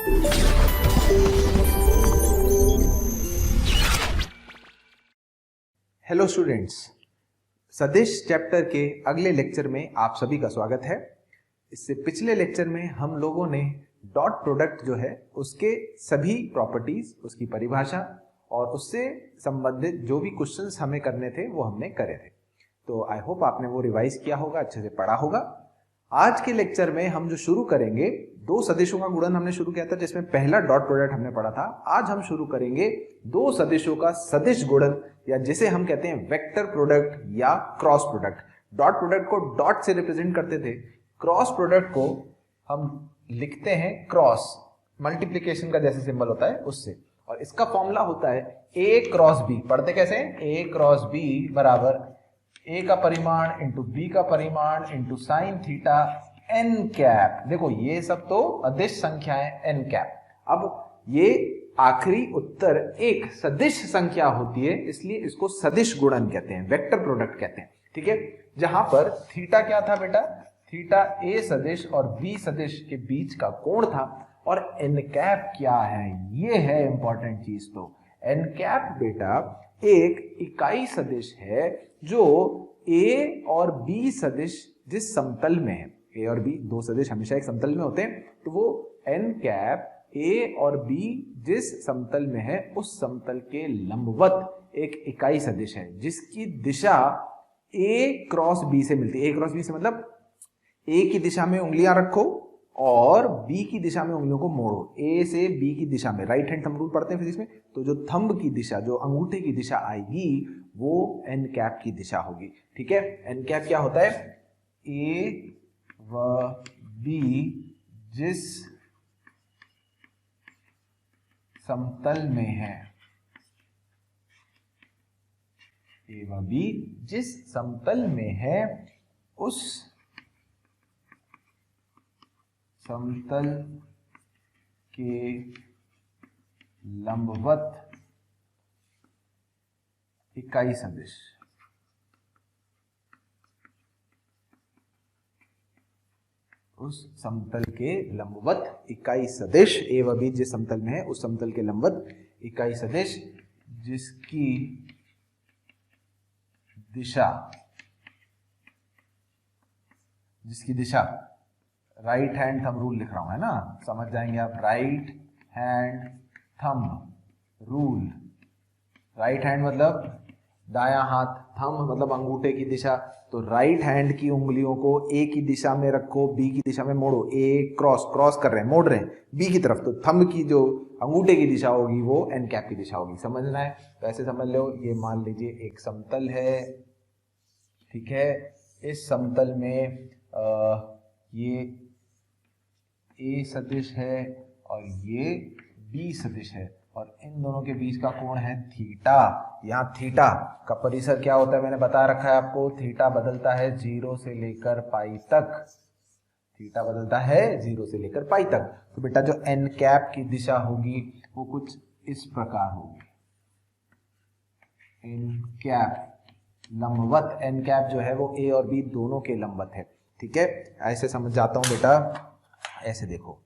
Hello students, सदिश chapter के अगले लेक्चर में आप सभी का स्वागत है। इससे पिछले लेक्चर में हम लोगों ने डॉट प्रोडक्ट जो है उसके सभी प्रॉपर्टीज, उसकी परिभाषा और उससे संबंधित जो भी क्वेश्चंस हमें करने थे वो हमने करे थे। तो आई होप आपने वो रिवाइज किया होगा, अच्छे से पढ़ा होगा। आज के लेक्चर में हम जो शुरू करेंगे, दो सदिशों का गुणन हमने शुरू किया था जिसमें पहला डॉट प्रोडक्ट हमने पढ़ा था। आज हम शुरू करेंगे दो सदिशों का सदिश गुणन, या जिसे हम कहते हैं वेक्टर प्रोडक्ट या cross product. Dot product co dot से रिप्रेजेंट करते थे, क्रॉस प्रोडक्ट को हम लिखते हैं क्रॉस, मल्टीप्लीकेशन का जैसे सिंबल होता है उससे, और इसका फॉर्मूला होता है ए क्रॉस बी। पढ़ते कैसे हैं? ए क्रॉस बी बराबर ए का परिमाण इंटू बी का परिमाण into sine theta N cap. देखो ये सब तो अदिश संख्याएं एन कैप। अब ये आखिरी उत्तर एक सदिश संख्या होती है, इसलिए इसको सदिश गुणन कहते हैं, वेक्टर प्रोडक्ट कहते हैं। ठीक है, जहां पर थीटा क्या था बेटा? थीटा ए सदिश और बी सदिश के बीच का कोण था। और एन कैप क्या है? ये है इंपॉर्टेंट चीज। तो एन कैप बेटा एक इकाई सदिश है जो ए और बी सदिश जिस समतल में है, ए और बी दो सदिश हमेशा एक समतल में होते हैं, तो वो एन कैप ए और बी जिस समतल में है उस समतल के लंबवत एक इकाई सदिश है जिसकी दिशा ए क्रॉस बी से मिलती है। ए क्रॉस बी से मतलब ए की दिशा में उंगलियां रखो और बी की दिशा में उंगलियों को मोड़ो। ए से बी की दिशा में, राइट हैंड थंब रूल पढ़ते हैं फिजिक्स में, तो जो थंब की दिशा, जो अंगूठे की दिशा आएगी वो एन कैप की दिशा होगी। ठीक है, एन कैप क्या होता है? ए व बी जिस समतल में है, ए व बी जिस समतल में है उस समतल के लंबवत इकाई सदिश। उस समतल के लंबवत इकाई सदिश, ए व बी जिस समतल में है उस समतल के लंबवत इकाई सदिश जिसकी दिशा राइट हैंड थंब रूल लिख रहा हूं, है ना, समझ जाएंगे आप। Right hand thumb rule, right hand मतलब दायां हाथ, थंब मतलब अंगूठे की दिशा। तो राइट हैंड की उंगलियों को ए की दिशा में रखो, बी की दिशा में मोड़ो। ए क्रॉस कर रहे हैं, मोड़ रहे हैं बी की तरफ, तो थंब की जो अंगूठे की दिशा होगी वो एन कैप की दिशा होगी। समझना है तो ऐसे समझ लो। ये मान लीजिए एक समतल है, ठीक है, इस समतल में ये ए सदिश है और ये बी सदिश है, और इन दोनों के बीच का कोण है थीटा। यहाँ थीटा का परिसर क्या होता है मैंने बता रखा है आपको। थीटा बदलता है 0 से लेकर पाई तक। थीटा बदलता है 0 से लेकर पाई तक। तो बेटा जो एन कैप की दिशा होगी वो कुछ इस प्रकार होगी। एन कैप लंबवत, एन कैप जो है वो ए और बी दोनों के लंबवत है। ठीक है, ऐसे समझ जाता हूं बेटा। ऐसे देखो,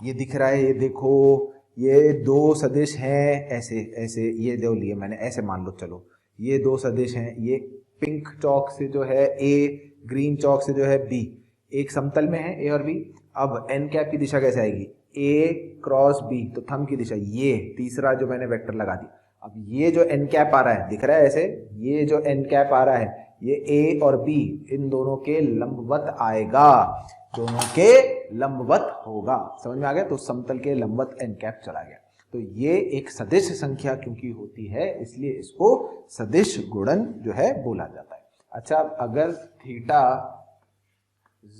ये दिख रहा है, ये देखो, ये दो सदिश हैं, ऐसे ऐसे, ये दो लिए मैंने, ऐसे मान लो। चलो ये दो सदिश हैं, ये पिंक चौक से जो है ए, ग्रीन चौक से जो है बी, एक समतल में है ए और बी। अब एन कैप की दिशा कैसे आएगी? ए क्रॉस बी, तो थंब की दिशा, ये तीसरा जो मैंने वेक्टर लगा दी। अब ये जो एन कैप आ रहा है, दिख रहा है ऐसे, ये जो एन कैप आ रहा है ये ए और बी इन दोनों के लंबवत आएगा, दोनों के लंबवत होगा। समझ में आ गया? तो समतल के लंबवत एन कैप चला गया। तो ये एक सदिश संख्या क्योंकि होती है इसलिए इसको सदिश गुणन जो है बोला जाता है। अच्छा, अगर थीटा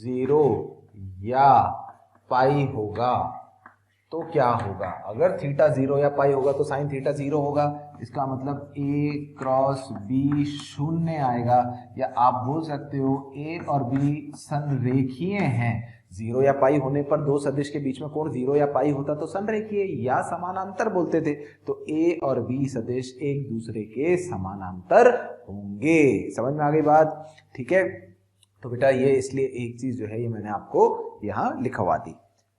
0 या पाई होगा तो क्या होगा? अगर थीटा 0 या पाई होगा तो साइन थीटा 0 होगा। इसका मतलब ए क्रॉस बी शून्य आएगा, या आप बोल सकते हो ए और बी संरेखीय हैं। 0 या पाई होने पर दो सदिश के बीच में कोण 0 या पाई होता तो संरेखीय या समानांतर बोलते थे। तो ए और बी सदिश एक दूसरे के समानांतर होंगे। समझ में आ गई बात? ठीक है, तो बेटा ये इसलिए एक चीज जो है ये मैंने आपको यहाँ लिखवा दी।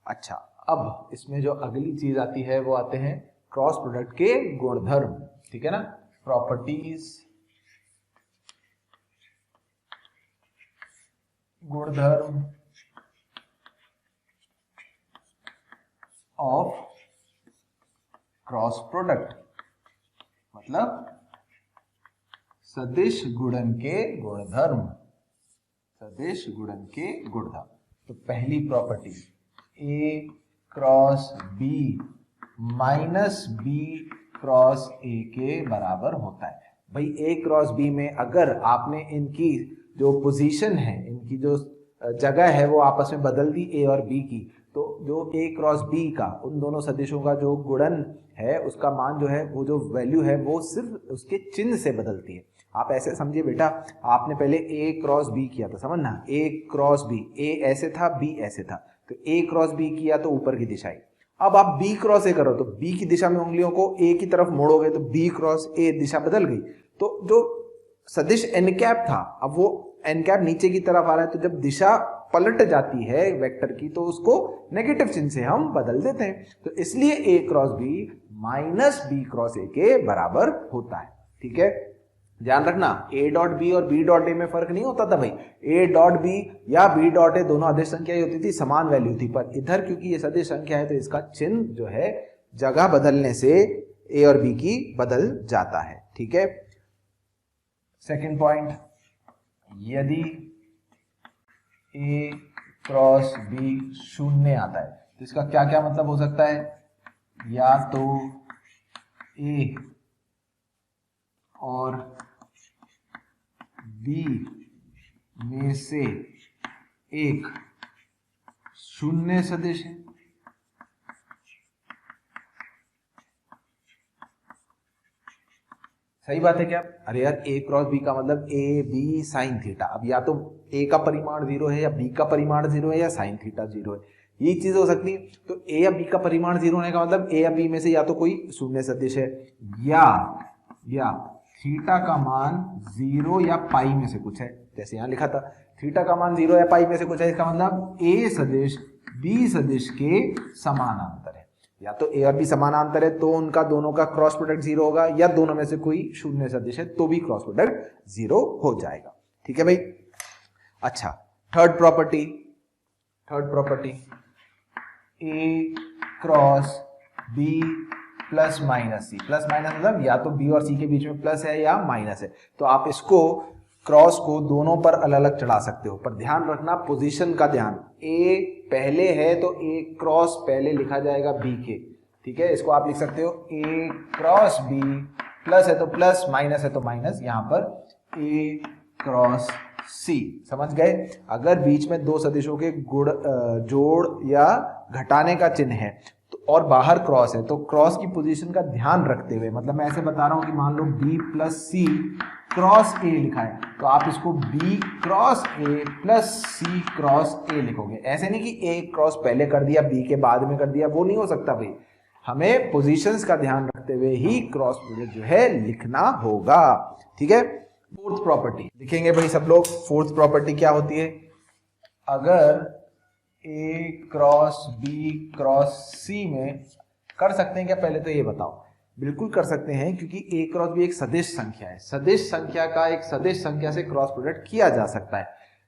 अच्छा, अब इसमें जो अगली चीज आती है वो आते हैं क्रॉस प्रोडक्ट के गुणधर्म, ठीक है ना, प्रॉपर्टीज, गुणधर्म ऑफ क्रॉस प्रोडक्ट, मतलब सदिश गुणन के गुणधर्म, सदिश गुणन के गुणधर्म। तो पहली property A cross B minus B cross A के बराबर होता है। भाई ए क्रॉस बी में अगर आपने इनकी जो पोजीशन है, इनकी जो जगह है वो आपस में बदल दी ए और बी की, तो जो ए क्रॉस बी का उन दोनों सदिशों का जो गुणन है उसका मान जो है वो जो वैल्यू है वो सिर्फ उसके चिन्ह से बदलती है। आप ऐसे समझिए बेटा, आपने पहले ए क्रॉस बी किया था, समझना, ए क्रॉस बी, ए ऐसे था बी ऐसे था, तो ए क्रॉस बी किया तो ऊपर की दिशा आई। अब आप बी क्रॉस ए करो तो बी की दिशा में उंगलियों को ए की तरफ मोड़ोगे तो बी क्रॉस ए दिशा बदल गई। तो जो सदिश एन कैप था अब वो एन कैप नीचे की तरफ आ रहा है, तो जब दिशा पलट जाती है वेक्टर की तो उसको नेगेटिव चिन्ह से हम बदल देते हैं। तो इसलिए A cross B minus B cross A के बराबर होता है, ठीक है। ध्यान रखना ए डॉट बी और बी डॉट ए में फर्क नहीं होता था भाई, ए डॉट बी या बी डॉट ए दोनों अदिश संख्या ही होती थी, समान वैल्यू थी, पर इधर क्योंकि ये सदिश संख्या है तो इसका चिन्ह जो है जगह बदलने से ए और बी की बदल जाता है, ठीक है। सेकंड पॉइंट, यदि ए क्रॉस बी शून्य आता है तो इसका क्या क्या मतलब हो सकता है, या तो ए और बी में से एक शून्य सदिश है, सही बात है क्या। अरे यार ए क्रॉस बी का मतलब ए बी साइन थीटा, अब या तो ए का परिमाण 0 है या बी का परिमाण 0 है या साइन थीटा 0 है, ये चीज हो सकती है। तो ए या बी का परिमाण 0 होने का मतलब ए या बी में से या तो कोई शून्य सदिश है या थीटा का मान 0 या पाई में से कुछ है, जैसे यहां लिखा था थीटा का मान 0 या पाई में से कुछ है, इसका मतलब ए सदिश बी सदिश के समानांतर है। या तो ए और बी समानांतर है तो उनका दोनों का क्रॉस प्रोडक्ट 0 होगा, या दोनों में से कोई शून्य सदिश है तो भी क्रॉस प्रोडक्ट 0 हो जाएगा, ठीक है भाई। अच्छा, third property A cross B plus minus C, plus minus मतलब या तो बी और सी के बीच में प्लस है या माइनस है, तो आप इसको क्रॉस को दोनों पर अलग अलग चढ़ा सकते हो, पर ध्यान रखना पोजीशन का ध्यान, ए पहले है तो ए क्रॉस पहले लिखा जाएगा बी के, ठीक है। इसको आप लिख सकते हो ए क्रॉस बी, प्लस है तो प्लस, माइनस है तो माइनस, यहां पर ए क्रॉस सी, समझ गए। अगर बीच में दो सदिशों के जोड़ या घटाने का चिन्ह है तो और बाहर क्रॉस है तो क्रॉस की पोजीशन का ध्यान रखते हुए, मतलब मैं ऐसे बता रहा हूं कि मान लो b plus C cross A लिखा है तो आप इसको b cross A plus C cross A लिखोगे। ऐसे नहीं कि a क्रॉस पहले कर दिया b के बाद में कर दिया, वो नहीं हो सकता भाई, हमें पोजीशंस का ध्यान रखते हुए ही क्रॉस प्रोडक्ट जो है लिखना होगा, ठीक है। फोर्थ प्रॉपर्टी लिखेंगे भाई सब लोग। फोर्थ प्रॉपर्टी क्या होती है, अगर ए क्रॉस बी क्रॉस सी में कर सकते हैं क्या, पहले तो ये बताओ। बिल्कुल कर सकते हैं, क्योंकि ए क्रॉस बी एक सदिश संख्या है, सदिश संख्या का एक सदिश संख्या से क्रॉस प्रोडक्ट किया जा सकता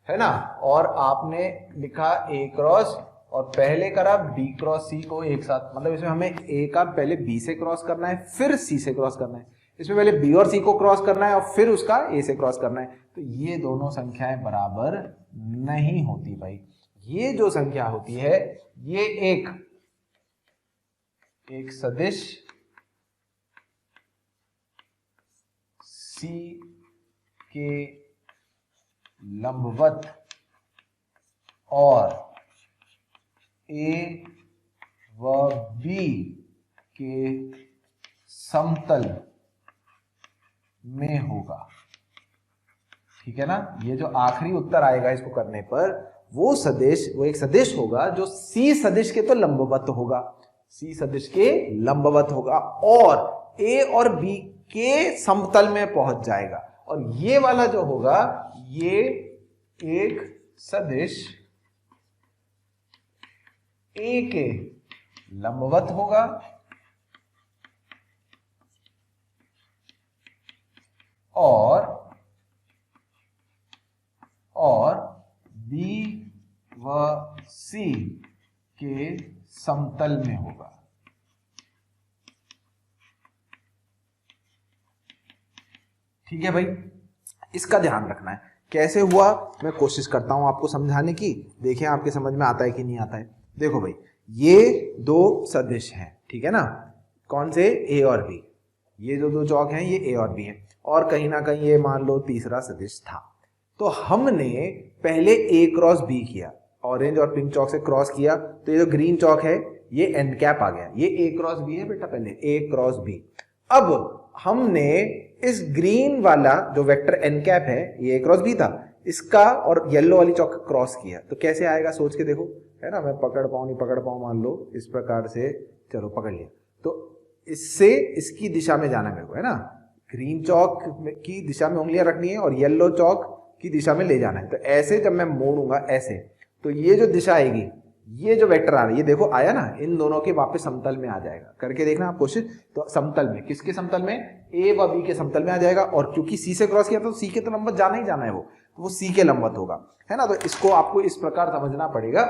है ना। और आपने लिखा ए क्रॉस और पहले करा बी क्रॉस सी को एक साथ, मतलब इसमें हमें ए का पहले बी से क्रॉस करना है फिर सी से क्रॉस करना है, इसमें पहले बी और सी को क्रॉस करना है और फिर उसका ए से क्रॉस करना है। तो ये दोनों संख्याएं बराबर नहीं होती भाई। ये जो संख्या होती है ये एक सदिश सी के लंबवत और ए व बी के समतल में होगा, ठीक है ना। ये जो आखिरी उत्तर आएगा इसको करने पर वो एक सदिश होगा जो सी सदिश के तो लंबवत होगा, सी सदिश के लंबवत होगा और ए और बी के समतल में पहुंच जाएगा। और ये वाला जो होगा ये एक सदिश ए के लंबवत होगा और बी व सी के समतल में होगा। ठीक है भाई, इसका ध्यान रखना है। कैसे हुआ मैं कोशिश करता हूं आपको समझाने की, देखिए आपके समझ में आता है कि नहीं आता है। देखो भाई, ये दो सदिश हैं, ठीक है ना, कौन से, ए और बी। ये जो दो चौक हैं ये ए और बी हैं, और कहीं ना कहीं ये मान लो तीसरा सदिश था। तो हमने पहले ए क्रॉस बी किया, ऑरेंज और पिंक चौक से क्रॉस किया, तो ये जो ग्रीन चौक है ये एंड कैप आ गया, ये ए क्रॉस बी है बेटा, पहले ए क्रॉस बी। अब हमने इस ग्रीन वाला जो वेक्टर एन कैप है, ये ए क्रॉस बी था, इसका और येलो वाली चौक क्रॉस किया, तो कैसे आएगा सोच के देखो, है ना, मैं पकड़ पाऊं नहीं पकड़ पाऊं, मान लो इस प्रकार से, चलो पकड़ लिया, तो इससे इसकी दिशा में जाना मेरे को, है ना, ग्रीन चौक की दिशा में उंगलियां रखनी है और येलो चौक की दिशा में ले जाना है। तो ऐसे जब मैं मोड़ूंगा ऐसे, तो ये जो दिशा आएगी, ये जो वेक्टर आ रहा है, ये देखो आया ना, इन दोनों के वापस समतल में आ जाएगा। करके देखना आप कोशिश, तो समतल में, किसके समतल में, ए व बी के समतल में आ जाएगा। और क्योंकि सी से क्रॉस किया तो सी के तो लंबवत जाना ही जाना है, वो सी के लंबवत होगा, है ना। तो इसको आपको इस प्रकार समझना पड़ेगा।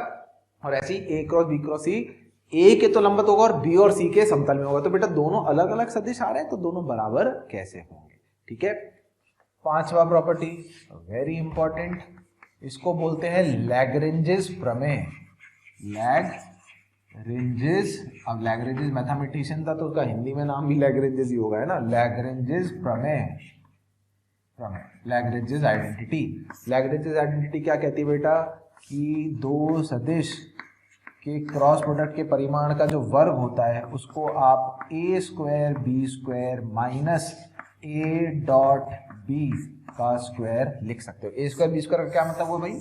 और ऐसे ही ए क्रॉस बी क्रॉस सी, ए के तो लंबवत होगा और बी और सी के समतल में होगा। तो बेटा दोनों अलग अलग सदिश आ रहे हैं, तो दोनों बराबर कैसे होंगे। ठीक है, पांचवा प्रॉपर्टी वेरी इंपॉर्टेंट, इसको बोलते हैं लैग्रेंजेस प्रमेय। लैग्रेंजेस, अब लैग्रेंजेस मैथमेटिशियन था तो उसका हिंदी में नाम भी लैग्रेंजेस ही होगा, है ना, लैग्रेंजेस प्रमेय, लैग्रेंजेस आइडेंटिटी। लैग्रेंजेस आइडेंटिटी क्या कहती है बेटा, कि दो सदिश के क्रॉस प्रोडक्ट के परिमाण का जो वर्ग होता है उसको आप A square B square minus A dot B का स्क्वायर लिख सकते हो। ए स्क्वायर बी स्क्वायर का क्या मतलब हुआ भाई,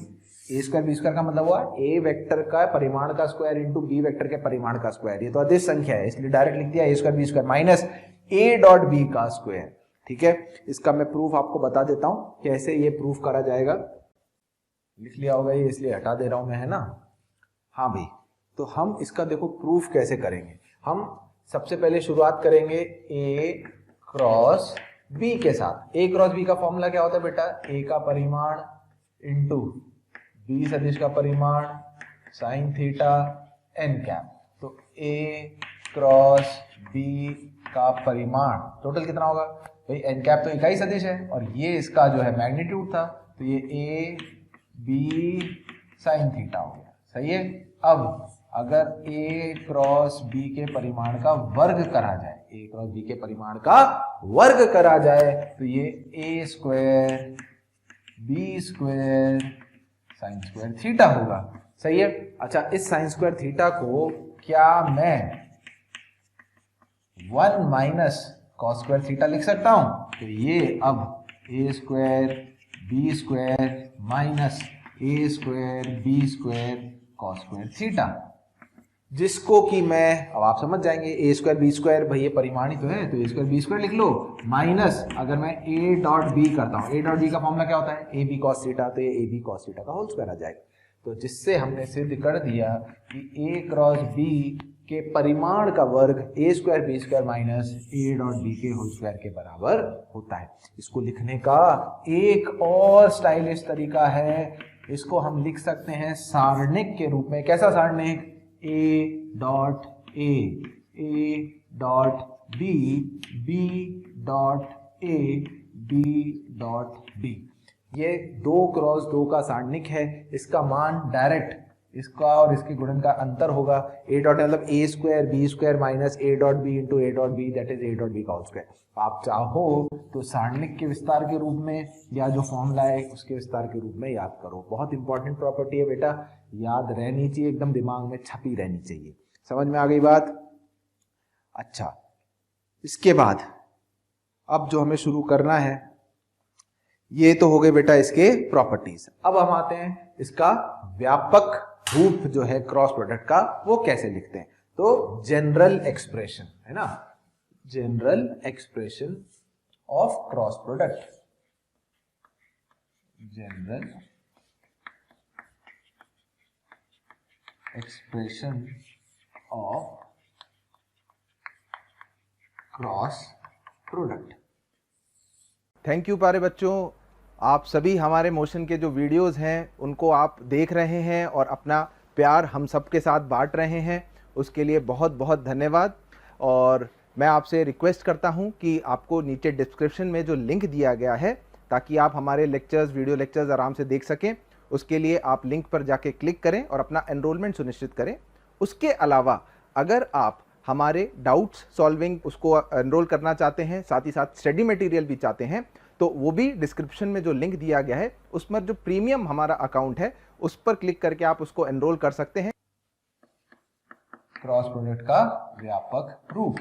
ए स्क्वायर बी स्क्वायर का मतलब हुआ ए वेक्टर का परिमाण का स्क्वायर इंटू बी वेक्टर के परिमाण का स्क्वायर। ये तो अदिश संख्या है इसलिए डायरेक्ट लिख दिया A square B square minus A dot B का स्क्वायर। ठीक है, इसका मैं प्रूफ आपको बता देता हूं कैसे ये प्रूफ करा जाएगा। लिख लिया होगा ये, इसलिए हटा दे रहा हूं मैं, है ना। हाँ भाई, तो हम इसका देखो प्रूफ कैसे करेंगे। हम सबसे पहले शुरुआत करेंगे ए क्रॉस बी के साथ। ए क्रॉस बी का फॉर्मूला क्या होता है बेटा, ए का परिमाण इंटू बी सदिश का परिमाण साइन थीटा एन कैप। तो ए क्रॉस बी का परिमाण टोटल कितना होगा भाई, एन कैप तो इकाई सदिश है और ये इसका जो है मैग्नीट्यूड था, तो ये ए बी साइन थीटा हो गया। सही है। अब अगर ए क्रॉस बी के परिमाण का वर्ग करा जाए, ए क्रॉस बी के परिमाण का वर्ग करा जाए, तो ये A square B square sine square theta होगा। सही है। अच्छा, इस साइन स्क्वायर थीटा को क्या मैं 1 माइनस कॉस स्क्वायर थीटा लिख सकता हूं? तो ये अब A square B square minus A square B square cos square theta, जिसको कि मैं, अब आप समझ जाएंगे, ए स्क्वायर बी स्क्वायर भाई ये परिमाण ही तो है, तो ए स्क्वायर बी स्क्वायर लिख लो, माइनस अगर मैं ए डॉट बी करता हूं, ए डॉट बी का फॉर्मूला क्या होता है, ए बी कॉस थीटा, तो ये ए बी कॉस थीटा का होल स्क्वायर आ जाएगा। तो जिससे हमने सिद्ध कर दिया कि ए क्रॉस बी के परिमाण का वर्ग A square B square minus A dot B के होल स्क्वायर के बराबर होता है। इसको लिखने का एक और स्टाइलिश तरीका है, इसको हम लिख सकते हैं सारणिक के रूप में। कैसा सारणिक, A dot A dot B dot A B dot B. ये 2 क्रॉस 2 का सारणिक है। इसका मान डायरेक्ट इसका और इसके गुणन का अंतर होगा। ए डॉट मतलब A square B square minus A dot B into A dot B, that is A dot B का होल स्क्वायर। आप चाहो तो सारणिक के विस्तार के रूप में या जो फॉर्मूला है उसके विस्तार के रूप में याद करो। बहुत इंपॉर्टेंट प्रॉपर्टी है बेटा, याद रहनी चाहिए, एकदम दिमाग में छपी रहनी चाहिए। समझ में आ गई बात? अच्छा, इसके बाद अब जो हमें शुरू करना है, ये तो हो गए बेटा इसके प्रॉपर्टीज। अब हम आते हैं इसका व्यापक रूप जो है क्रॉस प्रोडक्ट का, वो कैसे लिखते हैं। तो जनरल एक्सप्रेशन है ना, general expression of cross product, general expression of cross product. Thank you प्यारे बच्चों, आप सभी हमारे मोशन के जो वीडियोस हैं उनको आप देख रहे हैं और अपना प्यार हम सबके साथ बांट रहे हैं, उसके लिए बहुत बहुत धन्यवाद। और मैं आपसे रिक्वेस्ट करता हूं कि आपको नीचे डिस्क्रिप्शन में जो लिंक दिया गया है ताकि आप हमारे लेक्चर्स, वीडियो लेक्चर्स आराम से देख सकें, उसके लिए आप लिंक पर जाके क्लिक करें और अपना एनरोलमेंट सुनिश्चित करें। उसके अलावा अगर आप हमारे डाउट्स सॉल्विंग उसको एनरोल करना चाहते हैं, साथ ही साथ स्टडी मटेरियल भी चाहते हैं, तो वो भी डिस्क्रिप्शन में जो लिंक दिया गया है उस पर जो प्रीमियम हमारा अकाउंट है उस पर क्लिक करके आप उसको एनरोल कर सकते हैं। क्रॉस प्रोडक्ट का व्यापक रूप।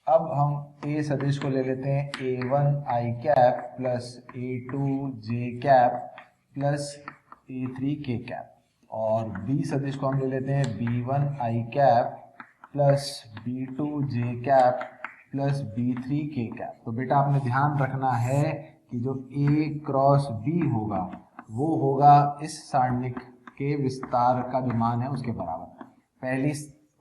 अब हम ए सदिश को ले लेते हैं a1 i cap plus a2 j cap plus a3 k cap, और बी सदिश को हम ले लेते हैं b1 i cap plus b2 j cap plus b3 k cap. तो बेटा आपने ध्यान रखना है कि जो a क्रॉस b होगा वो होगा इस सारणिक के विस्तार का जो मान है उसके बराबर। पहली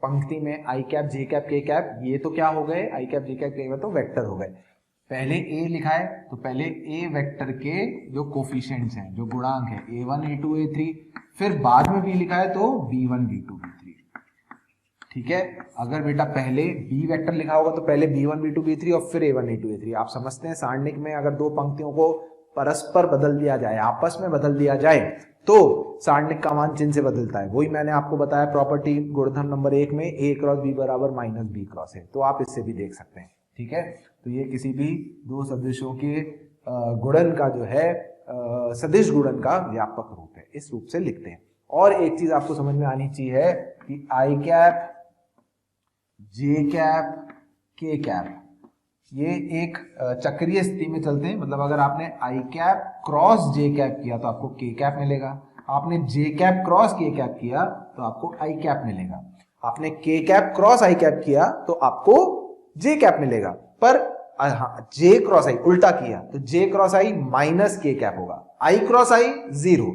पंक्ति में आई कैप जे कैप के कैप, ये तो क्या हो गए, आई कैप जे कैप के कैप तो वेक्टर हो गए। पहले ए लिखा है तो पहले ए वेक्टर के जो कोफिशिएंट्स हैं, जो गुणांक है a1 a2 a3, फिर बाद में बी लिखा है तो b1 b2 b3। ठीक है, अगर बेटा पहले बी वेक्टर लिखा होगा तो पहले b1 b2 b3 और फिर a1 a2 a3। आप समझते हैं सारणिक में अगर दो पंक्तियों को परस्पर बदल दिया जाए, आपस में बदल दिया जाए तो सारणिक का मान चिन्ह से बदलता है। वही मैंने आपको बताया प्रॉपर्टी गुणधर्म नंबर 1 में a क्रॉस b बराबर माइनस b क्रॉस है, तो आप इससे भी देख सकते हैं। ठीक है, तो ये किसी भी दो सदिशों के गुणन का जो है सदिश गुणन का व्यापक रूप है, इस रूप से लिखते हैं। और एक चीज आपको समझ में आनी चाहिए कि आई कैप जे कैप के कैप ये एक चक्रीय स्थिति में चलते हैं। मतलब अगर आपने आई कैप क्रॉस जे कैप किया तो आपको के कैप मिलेगा, आपने जे कैप क्रॉस के कैप किया तो आपको आई कैप मिलेगा, आपने के कैप क्रॉस आई कैप किया तो आपको जे कैप मिलेगा। पर जे क्रॉस आई उल्टा किया तो जे क्रॉस आई माइनस के कैप होगा, आई क्रॉस आई 0,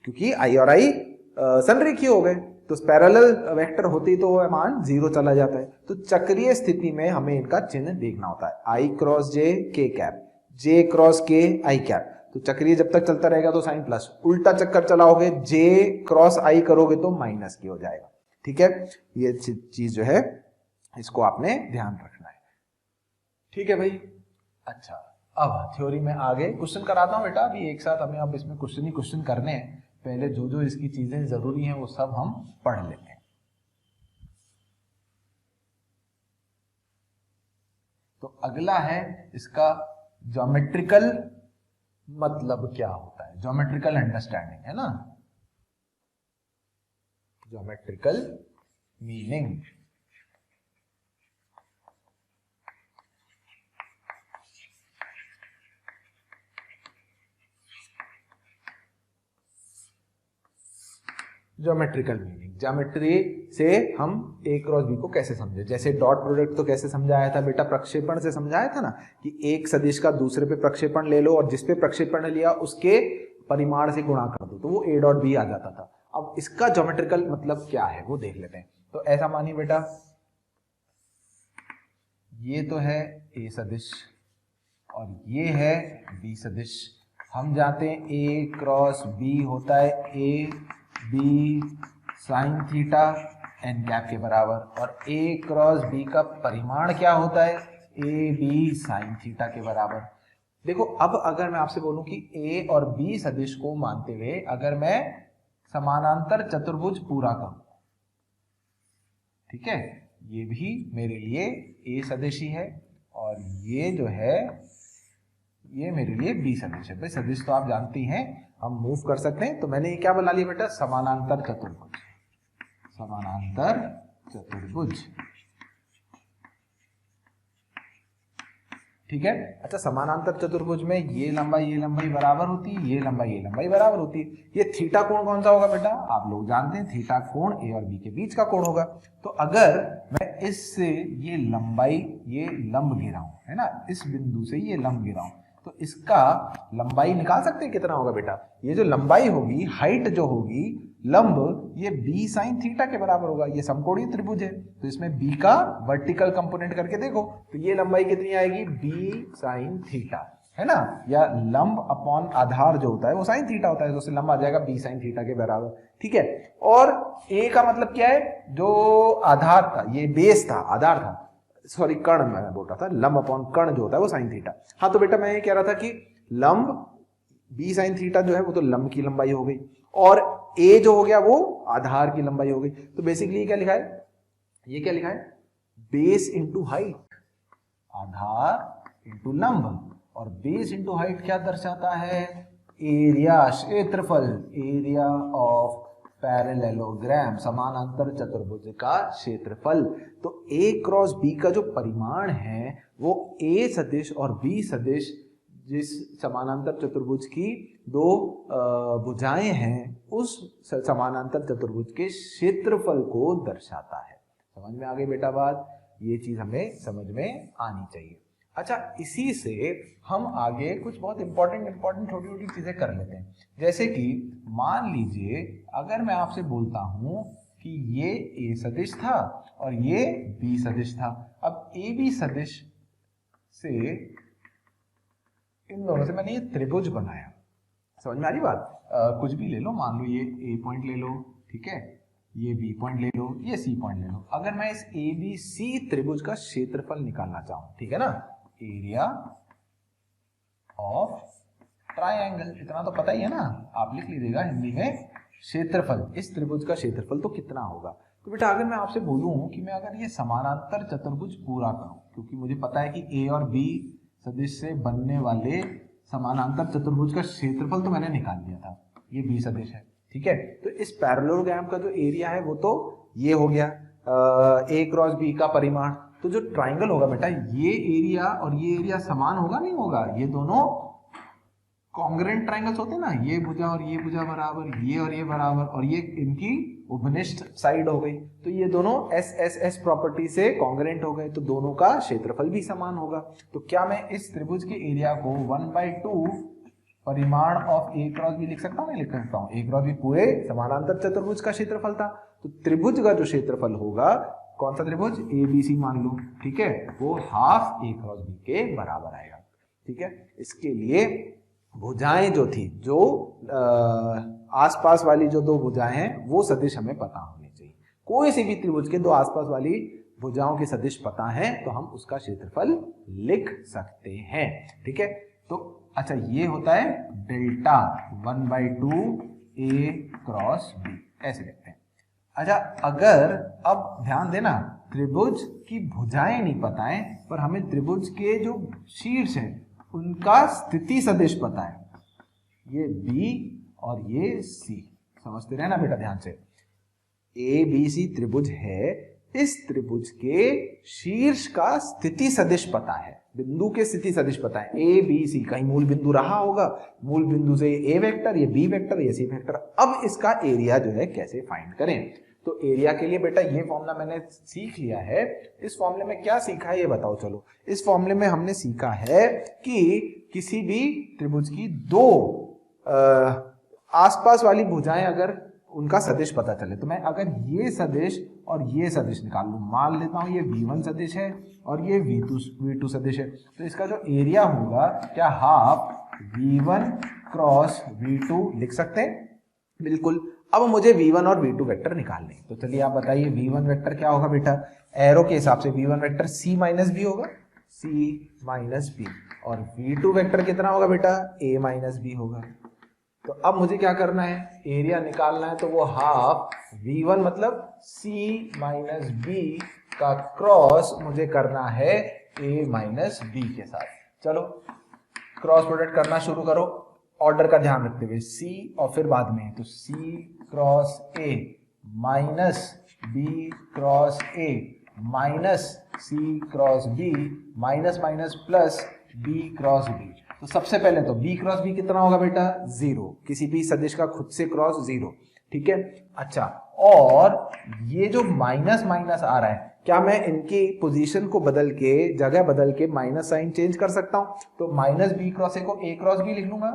क्योंकि आई और आई संरेखीय हो गए तो पैरेलल वेक्टर होती तो मान 0 चला जाता है। तो चक्रीय स्थिति में हमें इनका चिन्ह देखना होता है, आई क्रॉस जे के कैप, जे क्रॉस के आई कैप। तो चक्रीय जब तक चलता रहेगा तो साइन प्लस, उल्टा चक्कर चलाओगे जे क्रॉस आई करोगे तो माइनस की हो जाएगा। ठीक है, ये चीज जो है इसको आपने ध्यान रखना है। ठीक है भाई, अच्छा अब थ्योरी में आगे क्वेश्चन कराता हूं बेटा। अभी एक साथ हमें अब इसमें क्वेश्चन ही क्वेश्चन करने हैं, पहले जो जो इसकी चीजें जरूरी हैं वो सब हम पढ़ लेते हैं। तो अगला है इसका ज्योमेट्रिकल मतलब क्या होता है, ज्योमेट्रिकल अंडरस्टैंडिंग है ना, geometrical meaning. Geometrical meaning, geometry से हम ए क्रॉस बी को कैसे समझे। जैसे डॉट प्रोडक्ट तो कैसे समझाया था बेटा, प्रक्षेपण से समझाया था ना, कि एक सदिश का दूसरे पे प्रक्षेपण ले लो और जिस पे प्रक्षेपण लिया उसके परिमाण से गुणा कर दो तो वो ए डॉट बी आ जाता था। अब इसका ज्योमेट्रिकल मतलब क्या है वो देख लेते हैं। तो ऐसा मानिए बेटा, ये तो है ए सदिश और ये है बी सदिश। हम जानते हैं ए क्रॉस बी होता है A B sine theta N cap के बराबर, और ए क्रॉस बी का परिमाण क्या होता है, ए बी साइन थीटा के बराबर। देखो अब अगर मैं आपसे बोलूं कि ए और बी सदिश को मानते हुए अगर मैं समानांतर चतुर्भुज पूरा करूं, ठीक है, ये भी मेरे लिए ए सदिश ही है और ये जो है ये मेरे लिए बी सदिश है। भाई सदिश तो आप जानती हैं, हम मूव कर सकते हैं। तो मैंने ये क्या बना लिया बेटा, समानांतर चतुर्भुज, समानांतर चतुर्भुज। ठीक है, अच्छा समानांतर चतुर्भुज में ये लंबाई बराबर होती है, ये लंबाई बराबर होती है। ये थीटा कोण कौन सा होगा बेटा, आप लोग जानते हैं थीटा कोण ए और बी के बीच का कोण होगा। तो अगर मैं इससे ये लंबाई, ये लंब गिरा हूं है ना, इस बिंदु से ये लंब गिरा हूं, तो इसका लंबाई निकाल सकते हैं कितना होगा बेटा। ये जो लंबाई होगी, हाइट जो होगी, लंब, ये b sin थीटा के बराबर होगा। ये समकोणीय त्रिभुज है तो इसमें b का वर्टिकल कंपोनेंट करके देखो तो ये लंबाई कितनी आएगी, b sin थीटा, है ना। या लंब अपॉन आधार जो होता है वो sin थीटा होता है, तो उससे लंब आ जाएगा b sin थीटा के बराबर, ठीक है। और a का मतलब क्या है, जो आधार था, ये बेस था, आधार था, सॉरी कर्ण मैं बोल रहा था, लंब अपॉन कर्ण जो होता है वो sin थीटा। हाँ तो बेटा मैं ये कह रहा था कि लंब b sin थीटा जो है वो तो लंब की लंबाई हो गई, और a जो हो गया वो आधार की लंबाई हो गई। तो बेसिकली ये क्या लिखा है, ये क्या लिखा है, बेस इंटू हाइट, आधार इंटू लंब, और बेस इंटू हाइट क्या दर्शाता है, एरिया, क्षेत्रफल, एरिया ऑफ पैरेललोग्राम, समानांतर चतुर्भुज का क्षेत्रफल। तो a क्रॉस b का जो परिमाण है वो a सदिश और b सदिश, जिस समानांतर चतुर्भुज की दो भुजाएं हैं उस समानांतर चतुर्भुज के क्षेत्रफल को दर्शाता है। समझ में आ गई बेटा बात, ये चीज हमें समझ में आनी चाहिए। अच्छा, इसी से हम आगे कुछ बहुत इंपॉर्टेंट छोटी छोटी चीजें कर लेते हैं। जैसे कि मान लीजिए अगर मैं आपसे बोलता हूं कि ये a सदिश था और ये b सदिश था, अब a b सदिश से इन दोनों से मैंने ये त्रिभुज बनाया। समझ में आ रही बात, कुछ भी ले लो, मान लो ये a पॉइंट ले लो, ठीक है, ये b पॉइंट ले लो, ये c पॉइंट ले लो। अगर मैं इस ABC त्रिभुज का क्षेत्रफल निकालना चाहूं, ठीक है ना, एरिया ऑफ ट्रायंगल, इतना तो पता ही है ना, आप लिख लीजिएगा हिंदी में, क्षेत्रफल, इस त्रिभुज का क्षेत्रफल तो कितना होगा। तो बेटा अगर मैं आपसे बोलूं कि मैं अगर ये समानांतर चतुर्भुज पूरा करूं, क्योंकि मुझे पता है कि a और b सदिश से बनने वाले समानांतर चतुर्भुज का क्षेत्रफल तो मैंने निकाल लिया था, ये b सदिश है, ठीक है। तो इस पैरेललोग्राम का जो एरिया है वो तो ये हो गया a क्रॉस b का परिमाण। तो जो ट्राइंगल होगा बेटा, ये एरिया और ये एरिया समान होगा नहीं होगा, ये दोनों कॉन्ग्रुएंट ट्राइंगल्स होते हैं ना, ये भुजा और ये भुजा बराबर, ये और ये बराबर, और ये इनकी उपनिष्ठ साइड हो गई, तो ये दोनों एस प्रॉपर्टी से कॉन्ग्रुएंट हो गए, तो दोनों का क्षेत्रफल भी समान होगा। तो क्या मैं इस त्रिभुज के एरिया को 1/2 परिमाण ऑफ a क्रॉस b लिख सकता हूँ? नहीं लिख सकता हूँ, a क्रॉस b पूरे समानांतर चतुर्भुज का क्षेत्रफल था, तो त्रिभुज का जो क्षेत्रफल होगा, कौन सा त्रिभुज, ABC मान लो, ठीक है, वो हाफ a क्रॉस b के बराबर आएगा, ठीक है। इसके लिए भुजाएं जो थी, जो आसपास वाली जो दो भुजाएं हैं वो सदिश हमें पता होनी चाहिए। कोई सी भी त्रिभुज के दो आसपास वाली भुजाओं के सदिश पता है तो हम उसका क्षेत्रफल लिख सकते हैं, ठीक है। तो अच्छा, ये होता है डेल्टा 1/2 a क्रॉस b, ऐसे लिखते हैं। अच्छा, अगर अब ध्यान देना, त्रिभुज की भुजाएं नहीं पता है पर हमें त्रिभुज के जो शीर्ष है उनका स्थिति सदिश पता है, ये b और ये c, समझते रहना बेटा ध्यान से। ABC त्रिभुज है, इस त्रिभुज के शीर्ष का स्थिति सदिश पता है, बिंदु के स्थिति सदिश पता है, ABC, कहीं मूल बिंदु रहा होगा, मूल बिंदु से A वेक्टर, ये B वेक्टर, ये C वेक्टर। अब इसका एरिया जो है कैसे फाइंड करें, तो एरिया के लिए बेटा ये फॉर्मूला मैंने सीख लिया है। इस फॉर्मूले में क्या सीखा है ये बताओ। चलो, इस फॉर्मूले में हमने सीखा है कि किसी भी त्रिभुज की दो आसपास वाली भुजाएं अगर उनका सदिश पता चले, तो मैं अगर ये सदिश और ये सदिश निकाल लूं, मान लेता हूं ये v1 सदिश है और ये v2 सदिश है, तो इसका जो एरिया होगा क्या हाफ v1 क्रॉस v2 लिख सकते हैं, बिल्कुल। अब मुझे v1 और v2 वेक्टर निकालने, तो चलिए आप बताइए v1 वेक्टर क्या होगा बेटा, एरो के हिसाब से v1 vector c minus b होगा, c माइनस b, और v2 वेक्टर कितना होगा बेटा, a माइनस b होगा। तो अब मुझे क्या करना है, एरिया निकालना है, तो वो हाफ v1 मतलब c माइनस b का क्रॉस मुझे करना है a माइनस b के साथ। चलो क्रॉस प्रोडक्ट करना शुरू करो, ऑर्डर का ध्यान रखते हुए, c और फिर बाद में, तो c cross a minus b cross a minus c cross b minus minus plus b cross b। तो सबसे पहले तो b क्रॉस b कितना होगा बेटा, 0, किसी भी सदिश का खुद से क्रॉस 0, ठीक है। अच्छा, और ये जो माइनस माइनस आ रहा है, क्या मैं इनकी पोजीशन को बदल के, जगह बदल के माइनस साइन चेंज कर सकता हूं? तो माइनस बी क्रॉस ए को ए क्रॉस बी लिख लूंगा,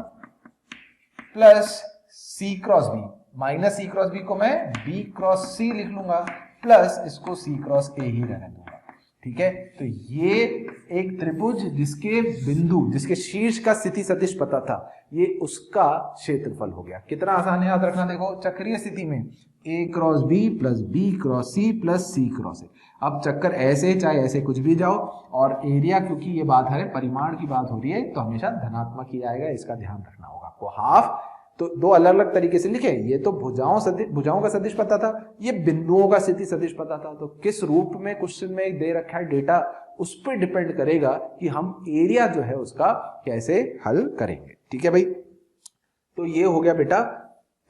plus C cross B, minus सी क्रॉस बी को मैं बी क्रॉस सी लिख लूंगा, प्लस इसको सी क्रॉस ए ही रहने दूंगा। ठीक है, तो ये एक त्रिभुज जिसके बिंदु, जिसके शीर्ष का स्थिति सदिश पता था, ये उसका क्षेत्रफल हो गया। कितना आसान है याद रखना। देखो, चक्रीय स्थिति में A cross B plus B cross C plus C cross A. अब चक्कर ऐसे चाहे ऐसे कुछ भी जाओ, और एरिया क्योंकि ये बात है परिमाण की बात हो रही है, तो हमेशा धनात्मक ही आएगा, इसका ध्यान रखना होगा आपको। हाफ तो दो अलग अलग तरीके से लिखे, ये तो भुजाओं का सदिश पता था, ये बिंदुओं का स्थिति सदिश पता था। तो किस रूप में क्वेश्चन में दे रखा है डेटा, उस पर डिपेंड करेगा कि हम एरिया जो है उसका कैसे हल करेंगे। ठीक है भाई, तो ये हो गया बेटा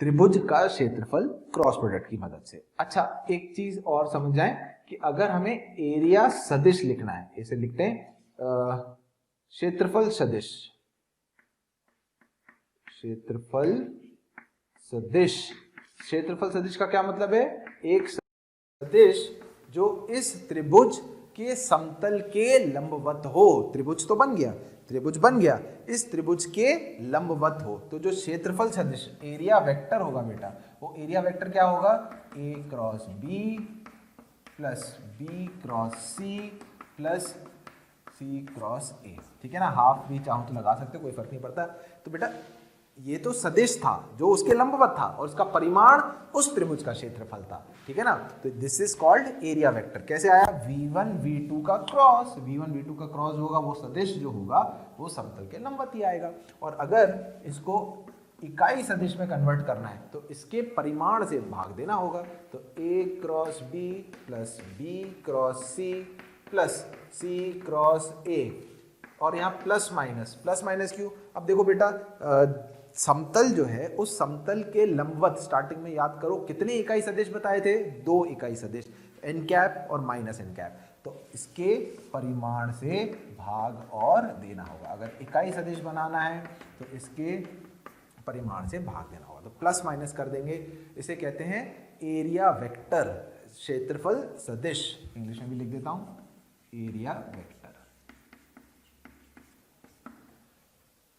त्रिभुज का क्षेत्रफल क्रॉस प्रोडक्ट की मदद से। अच्छा, एक चीज और समझ जाएं कि अगर हमें एरिया सदिश लिखना है, इसे लिखते हैं क्षेत्रफल सदिश। क्षेत्रफल सदिश, क्षेत्रफल सदिश का क्या मतलब है? एक सदिश जो इस त्रिभुज के समतल के लंबवत हो। त्रिभुज तो बन गया, त्रिभुज बन गया, इस त्रिभुज के लंबवत हो। तो जो क्षेत्रफल सदिश एरिया वेक्टर होगा बेटा, वो एरिया वेक्टर क्या होगा? A cross B plus B cross C plus C cross A. ठीक है ना, हाफ भी चाहो तो लगा सकते, कोई फर्क नहीं पड़ता। तो बेटा ये तो सदिश था जो उसके लंबवत था, और उसका परिमाण उस त्रिभुज का क्षेत्रफल था। ठीक है ना, तो this is called area vector. कैसे आया? v1 v2 का क्रॉस, v1 v2 का क्रॉस होगा, वो सदिश जो होगा वो समतल के लंबवत ही आएगा। और अगर इसको इकाई सदिश में कन्वर्ट करना है तो इसके परिमाण से भाग देना होगा। तो a cross b plus b cross c plus c cross a, और यहाँ प्लस माइनस क्यों? अब देखो बेटा, समतल जो है उस समतल के लंबवत, स्टार्टिंग में याद करो कितने इकाई सदिश बताए थे? 2 इकाई सदिश, एन कैप और माइनस एन कैप। तो इसके परिमाण से भाग और देना होगा। अगर इकाई सदिश बनाना है तो इसके परिमाण से भाग देना होगा। तो प्लस माइनस कर देंगे, इसे कहते हैं एरिया वेक्टर, क्षेत्रफल सदिश। इंग्लिश में भी लिख देता हूं, एरिया वेक्टर।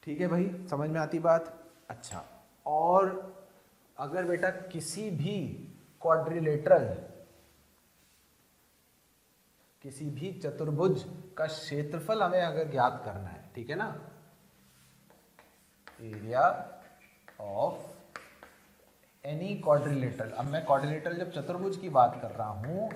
ठीक है भाई, समझ में आती बात? अच्छा, और अगर बेटा किसी भी क्वाड्रिलेटरल, किसी भी चतुर्भुज का क्षेत्रफल हमें अगर ज्ञात करना है, ठीक है ना, एरिया ऑफ एनी क्वाड्रिलेटरल। अब मैं क्वाड्रिलेटरल जब चतुर्भुज की बात कर रहा हूं,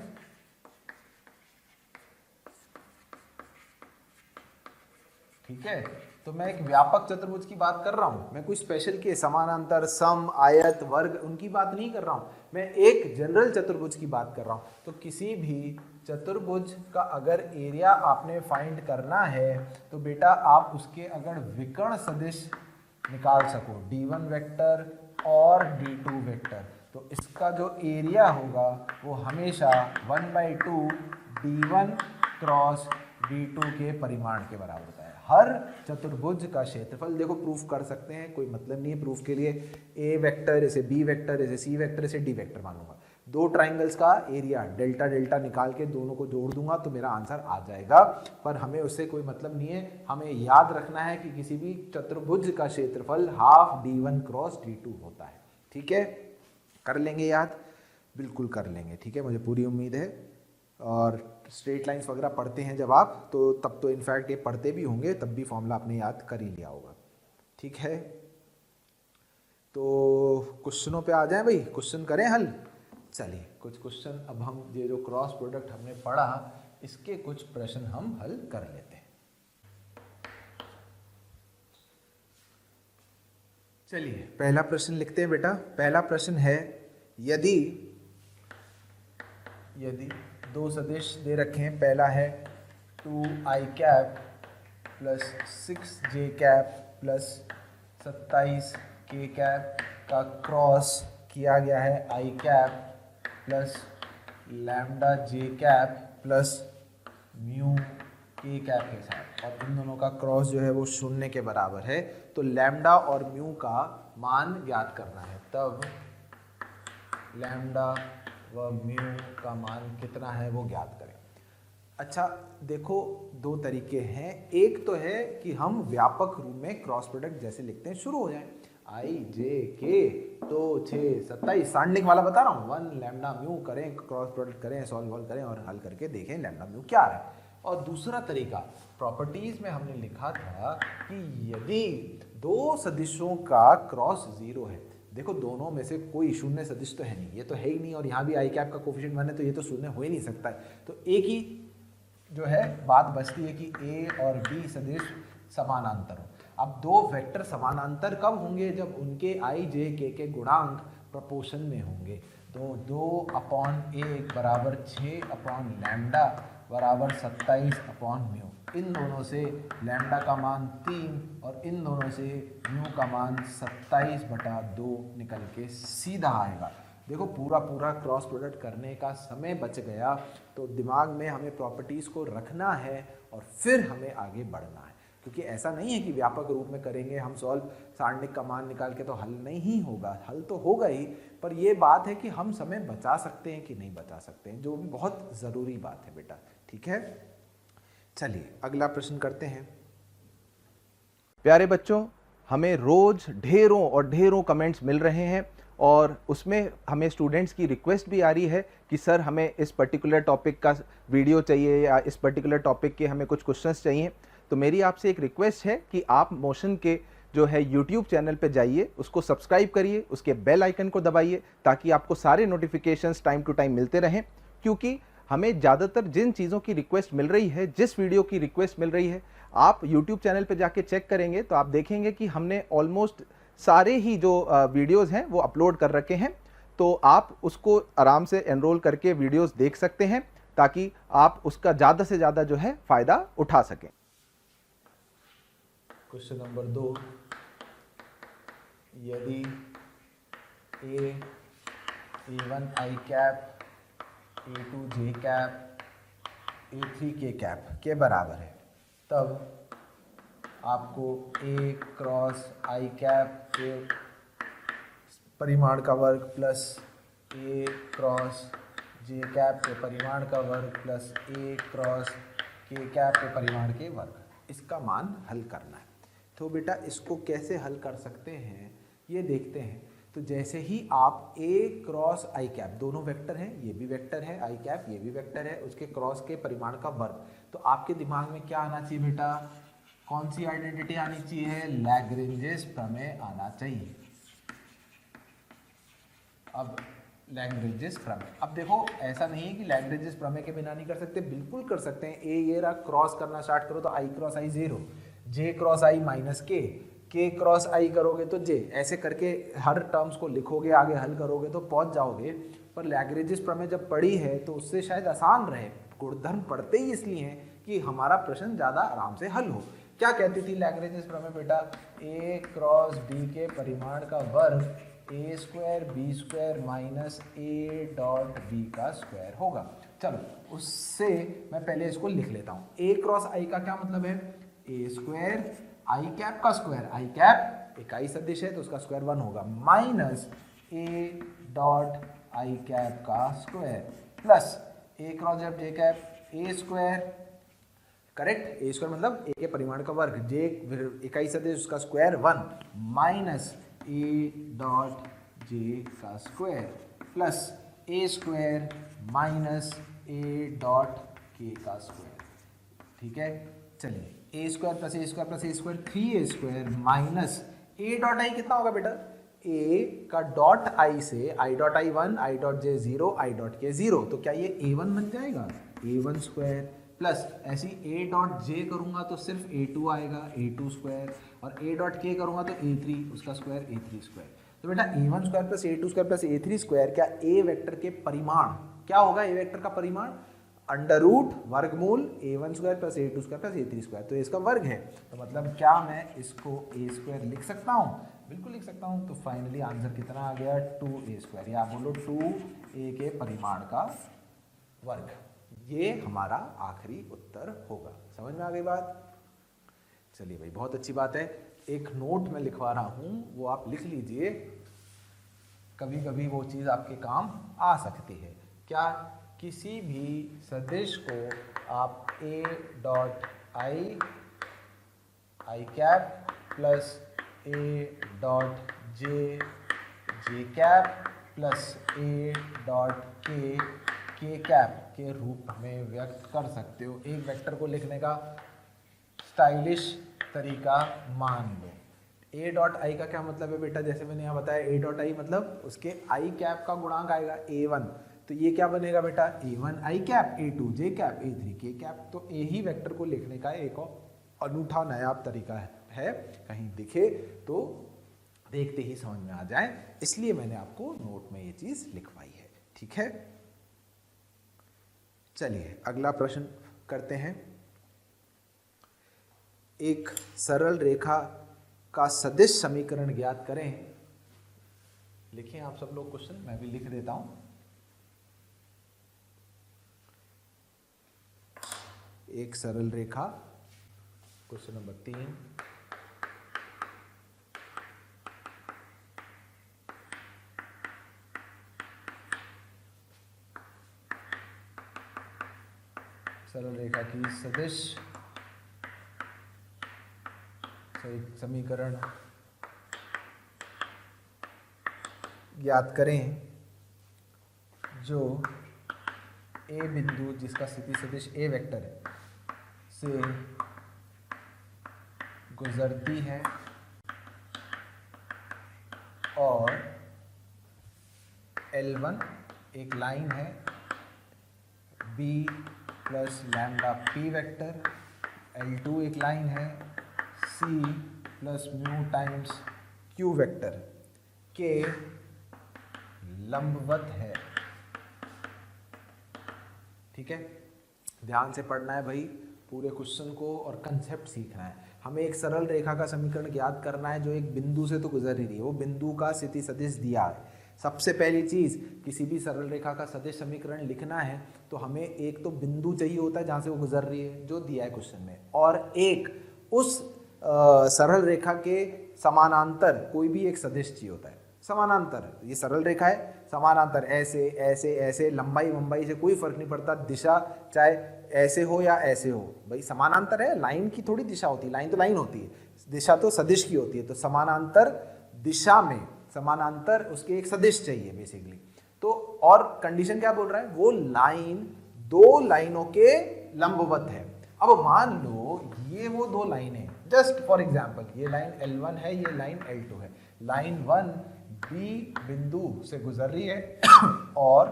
ठीक है, तो मैं एक व्यापक चतुर्भुज की बात कर रहा हूं। मैं कोई स्पेशल के समानांतर, सम, आयत, वर्ग उनकी बात नहीं कर रहा हूं, मैं एक जनरल चतुर्भुज की बात कर रहा हूं। तो किसी भी चतुर्भुज का अगर एरिया आपने फाइंड करना है तो बेटा आप उसके अगर विकर्ण सदिश निकाल सको, d1 वेक्टर और d2 वेक्टर, तो इसका जो एरिया होगा वो हमेशा 1/2 d1 क्रॉस d2 के परिमाण के बराबर होता है। हर चतुर्भुज का क्षेत्रफल, देखो प्रूफ कर सकते हैं, कोई मतलब नहीं है प्रूफ के लिए। ए वेक्टर, इसे बी वेक्टर, इसे सी वेक्टर, इसे डी वेक्टर मानूंगा। 2 ट्राइंगल्स का एरिया डेल्टा डेल्टा निकाल के दोनों को जोड़ दूंगा तो मेरा आंसर आ जाएगा। पर हमें उससे कोई मतलब नहीं है, हमें याद रखना है कि किसी भी चतुर्भुज का क्षेत्रफल हाफ d1 क्रॉस d2 होता है। ठीक है, कर लेंगे याद? बिल्कुल कर लेंगे, ठीक है, मुझे पूरी उम्मीद है। और स्ट्रेट लाइंस वगैरह पढ़ते हैं जब आप, तो तब तो इनफैक्ट ये पढ़ते भी होंगे, तब भी फॉर्मूला आपने याद कर ही लिया होगा। ठीक है, तो क्वेश्चनों पे आ जाएं भाई, क्वेश्चन करें हल। चलिए कुछ क्वेश्चन, अब हम ये जो क्रॉस प्रोडक्ट हमने पढ़ा इसके कुछ प्रश्न हम हल कर लेते हैं। चलिए पहला प्रश्न लिखते हैं बेटा। पहला प्रश्न है, यदि 2 सदिश दे रखे हैं। पहला है 2i cap plus 6j cap plus 27k cap का क्रॉस किया गया है i cap plus lambda j cap plus mu k cap के साथ, और इन दोनों का क्रॉस जो है वो 0 के बराबर है। तो लैम्डा और म्यू का मान ज्ञात करना है। तब लैम्डा व म्यू का मान कितना है वो ज्ञात करें। अच्छा देखो, दो तरीके हैं। एक तो है कि हम व्यापक रूप में क्रॉस प्रोडक्ट जैसे लिखते हैं, शुरू हो जाए आई जे के 2 6 27 सारणिक वाला बता रहा हूँ, 1 लैम्डा म्यू करें, क्रॉस प्रोडक्ट करें, सॉल्व करें और हल करके देखें लैम्डा म्यू क्या है। और दूसरा तरीका प्रॉपर्टीज में हमने लिखा था कि यदि दो सदिशों का क्रॉस 0 है, देखो दोनों में से कोई शून्य सदिश तो है नहीं, ये तो है ही नहीं, और यहाँ भी आई कैप का कोफिशिएंट 1 है तो ये तो शून्य हो ही नहीं सकता है। तो एक ही जो है बात बचती है कि ए और बी सदिश समानांतर हो। अब दो वेक्टर समानांतर कब होंगे? जब उनके आई जे के गुणांक प्रपोर्शन में होंगे। तो 2/1 बराबर 6 लैम्डा बराबर 27/म्यू। इन दोनों से लैम्डा का मान 3 और इन दोनों से म्यू का मान 27/2 निकल के सीधा आएगा। देखो पूरा क्रॉस प्रोडक्ट करने का समय बच गया। तो दिमाग में हमें प्रॉपर्टीज़ को रखना है और फिर हमें आगे बढ़ना है, क्योंकि ऐसा नहीं है कि व्यापक रूप में करेंगे हम सॉल्व, सारणिक का मान निकाल के तो हल नहीं होगा। हल तो होगा ही, पर ये बात है कि हम समय बचा सकते हैं कि नहीं बचा सकते हैं, जो भी बहुत ज़रूरी बात है बेटा। ठीक है, चलिए अगला प्रश्न करते हैं। प्यारे बच्चों, हमें रोज ढेरों और ढेरों कमेंट्स मिल रहे हैं और उसमें हमें स्टूडेंट्स की रिक्वेस्ट भी आ रही है कि सर हमें इस पर्टिकुलर टॉपिक का वीडियो चाहिए या इस पर्टिकुलर टॉपिक के हमें कुछ क्वेश्चंस चाहिए। तो मेरी आपसे एक रिक्वेस्ट है कि आप मोशन के जो है यूट्यूब चैनल पे जाइए, उसको सब्सक्राइब करिए, उसके बेल आइकन को दबाइए ताकि आपको सारे नोटिफिकेशंस टाइम टू टाइम मिलते रहें। क्योंकि हमें ज़्यादातर जिन चीज़ों की रिक्वेस्ट मिल रही है, जिस वीडियो की रिक्वेस्ट मिल रही है, आप यूट्यूब चैनल पे जाके चेक करेंगे तो आप देखेंगे कि हमने ऑलमोस्ट सारे ही जो वीडियोस हैं वो अपलोड कर रखे हैं। तो आप उसको आराम से एनरोल करके वीडियोस देख सकते हैं ताकि आप उसका ज़्यादा से ज़्यादा जो है फ़ायदा उठा सकें। क्वेश्चन नंबर 2, यदि A1 आई कैप, A2 जे कैप, A3 के कैप के बराबर है, तब आपको A क्रॉस आई कैप के परिमाण का वर्ग plus A cross J cap के परिमाण का वर्ग प्लस A क्रॉस के कैप के परिमाण के वर्ग, इसका मान हल करना है। तो बेटा इसको कैसे हल कर सकते हैं ये देखते हैं। तो जैसे ही आप A क्रॉस आई कैप, दोनों वेक्टर हैं, ये भी वेक्टर है आई कैप, ये भी वेक्टर है, उसके क्रॉस के परिमाण का वर्ग, तो आपके दिमाग में क्या आना चाहिए बेटा? कौन सी आइडेंटिटी आनी चाहिए? लैग्रेंजेस प्रमेय आना चाहिए। अब लैग्रेंजेस प्रमेय, अब देखो ऐसा नहीं है कि लैग्रेंजेस प्रमेय के बिना नहीं कर सकते, बिल्कुल कर सकते हैं। ए ये रहा, क्रॉस करना स्टार्ट करो तो आई क्रॉस आई 0, जे क्रॉस आई माइनस के क्रॉस आई करोगे तो जे, ऐसे करके हर टर्म्स को लिखोगे, आगे हल करोगे तो पहुंच जाओगे। पर लैग्रेंजेस प्रमेय जब पढ़ी है तो उससे शायद आसान रहे। गुणधर्म पढ़ते ही इसलिए हैं कि हमारा प्रश्न ज़्यादा आराम से हल हो। क्या कहती थी लैग्रेंजेस प्रमेय बेटा? ए क्रॉस बी के परिमाण का वर्ग A square B square minus A dot B का स्क्वायर होगा। चलो उससे मैं पहले इसको लिख लेता हूँ। ए क्रॉस आई का क्या मतलब है? ए स्क्वायर आई कैप का स्क्वायर, आई कैप इकाई सदिश है तो उसका स्क्वायर 1 होगा, minus A dot I cap का square plus A cross Z J cap A square, correct, A square मतलब ए के परिमाण का वर्ग, जे इकाई सदिश उसका square 1 minus A dot J का square plus A square minus A dot K का स्क्वायर। ठीक है, चलिए A square plus A square plus A square 3a square minus A dot I कितना होगा बेटा? ए का डॉट आई से I dot I 1, I dot J 0, I dot K 0, तो क्या ये a1 बन जाएगा? a1 स्क्वायर प्लस ऐसी ए डॉट जे करूँगा तो सिर्फ a2 आएगा, a2 स्क्वायर, और ए डॉट के करूँगा तो a3, उसका स्क्वायर a3 स्क्वायर। तो बेटा a1 square plus a2 square plus a3 square, क्या a वेक्टर के परिमाण क्या होगा? a वेक्टर का परिमाण अंडर रूट वर्गमूल a1 square plus a2 square plus a3 square, तो इसका वर्ग है। तो मतलब क्या मैं इसको a स्क्वायर लिख सकता हूँ? बिल्कुल लिख सकता हूँ। तो फाइनली आंसर कितना आ गया? 2a स्क्वायर, या बोलो 2a के परिमाण का वर्ग। ये हमारा आखिरी उत्तर होगा। समझ में आ गई बात? चलिए भाई, बहुत अच्छी बात है। एक नोट में लिखवा रहा हूँ, वो आप लिख लीजिए। कभी कभी वो चीज़ आपके काम आ सकती है। क्या? किसी भी सदिश को आप a dot I cap plus a dot J cap plus a dot के कैप के रूप में व्यक्त कर सकते हो। एक वेक्टर को लिखने का स्टाइलिश तरीका मान लो। ए डॉट आई का क्या मतलब है बेटा? जैसे मैंने यहाँ बताया, ए डॉट आई मतलब उसके आई कैप का गुणांक आएगा a1, तो ये क्या बनेगा बेटा? a1 आई कैप, a2 जे कैप, a3 के कैप। तो ए ही वेक्टर को लिखने का एक और अनूठा नया तरीका है। कहीं दिखे तो देखते ही समझ में आ जाए, इसलिए मैंने आपको नोट में ये चीज लिखवाई है। ठीक है, चलिए अगला प्रश्न करते हैं। एक सरल रेखा का सदिश समीकरण ज्ञात करें। लिखिए आप सब लोग क्वेश्चन, मैं भी लिख देता हूं। एक सरल रेखा, क्वेश्चन नंबर 3, सरल रेखा की सदिश समीकरण ज्ञात करें जो ए बिंदु, जिसका स्थिति सदिश ए वेक्टर है, से गुजरती है और L1 एक लाइन है, B plus lambda P vector, L2 एक लाइन है, C plus mu times Q vector के लंबवत है। ठीक है, ध्यान से पढ़ना है भाई पूरे क्वेश्चन को और कंसेप्ट सीखना है। हमें एक सरल रेखा का समीकरण ज्ञात करना है जो एक बिंदु से तो गुजर ही रही है, वो बिंदु का स्थिति सदिश दिया है। सबसे पहली चीज, किसी भी सरल रेखा का सदिश समीकरण लिखना है तो हमें एक तो बिंदु चाहिए होता है जहां से वो गुजर रही है, जो दिया है क्वेश्चन में, और एक उस सरल रेखा के समानांतर कोई भी एक सदिश चाहिए होता है। समानांतर, ये सरल रेखा है, समानांतर ऐसे ऐसे ऐसे, लंबाई वंबाई से कोई फर्क नहीं पड़ता, दिशा चाहे ऐसे हो या ऐसे हो, भाई समानांतर है। लाइन की थोड़ी दिशा होती है, लाइन तो लाइन होती है, दिशा तो सदिश की होती है। तो समानांतर दिशा में समानांतर उसके एक सदिश चाहिए बेसिकली। तो और कंडीशन क्या बोल रहा है? वो लाइन दो लाइनों के लंबवत है। अब मान लो ये वो दो लाइनें, जस्ट फॉर एग्जांपल ये लाइन L1 है, ये लाइन L2 है। लाइन 1 B बिंदु से गुजर रही है और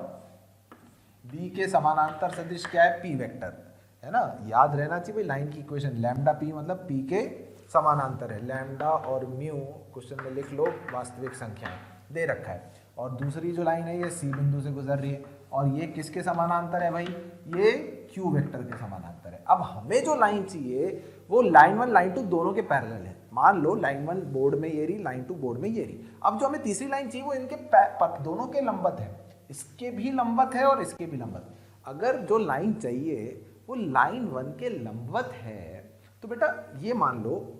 B के समानांतर सदिश क्या है? P वेक्टर है ना। याद रहना चाहिए भाई लाइन की इक्वेशन, लैम्डा P मतलब P के समानांतर है। लैम्डा और म्यू क्वेश्चन में लिख लो, वास्तविक संख्याएं दे रखा है। और दूसरी जो लाइन है ये C बिंदु से गुजर रही है और ये किसके समानांतर है भाई? ये Q वेक्टर के समानांतर है। अब हमें जो लाइन चाहिए वो लाइन 1 लाइन 2 दोनों के पैरेलल है। मान लो लाइन 1 बोर्ड में ये रही, लाइन 2 बोर्ड में ये रही। अब जो हमें तीसरी लाइन चाहिए वो इनके दोनों के लंबवत है, इसके भी लंबवत है और इसके भी लंबवत। अगर जो लाइन चाहिए वो लाइन 1 के लंबवत है तो बेटा ये मान लो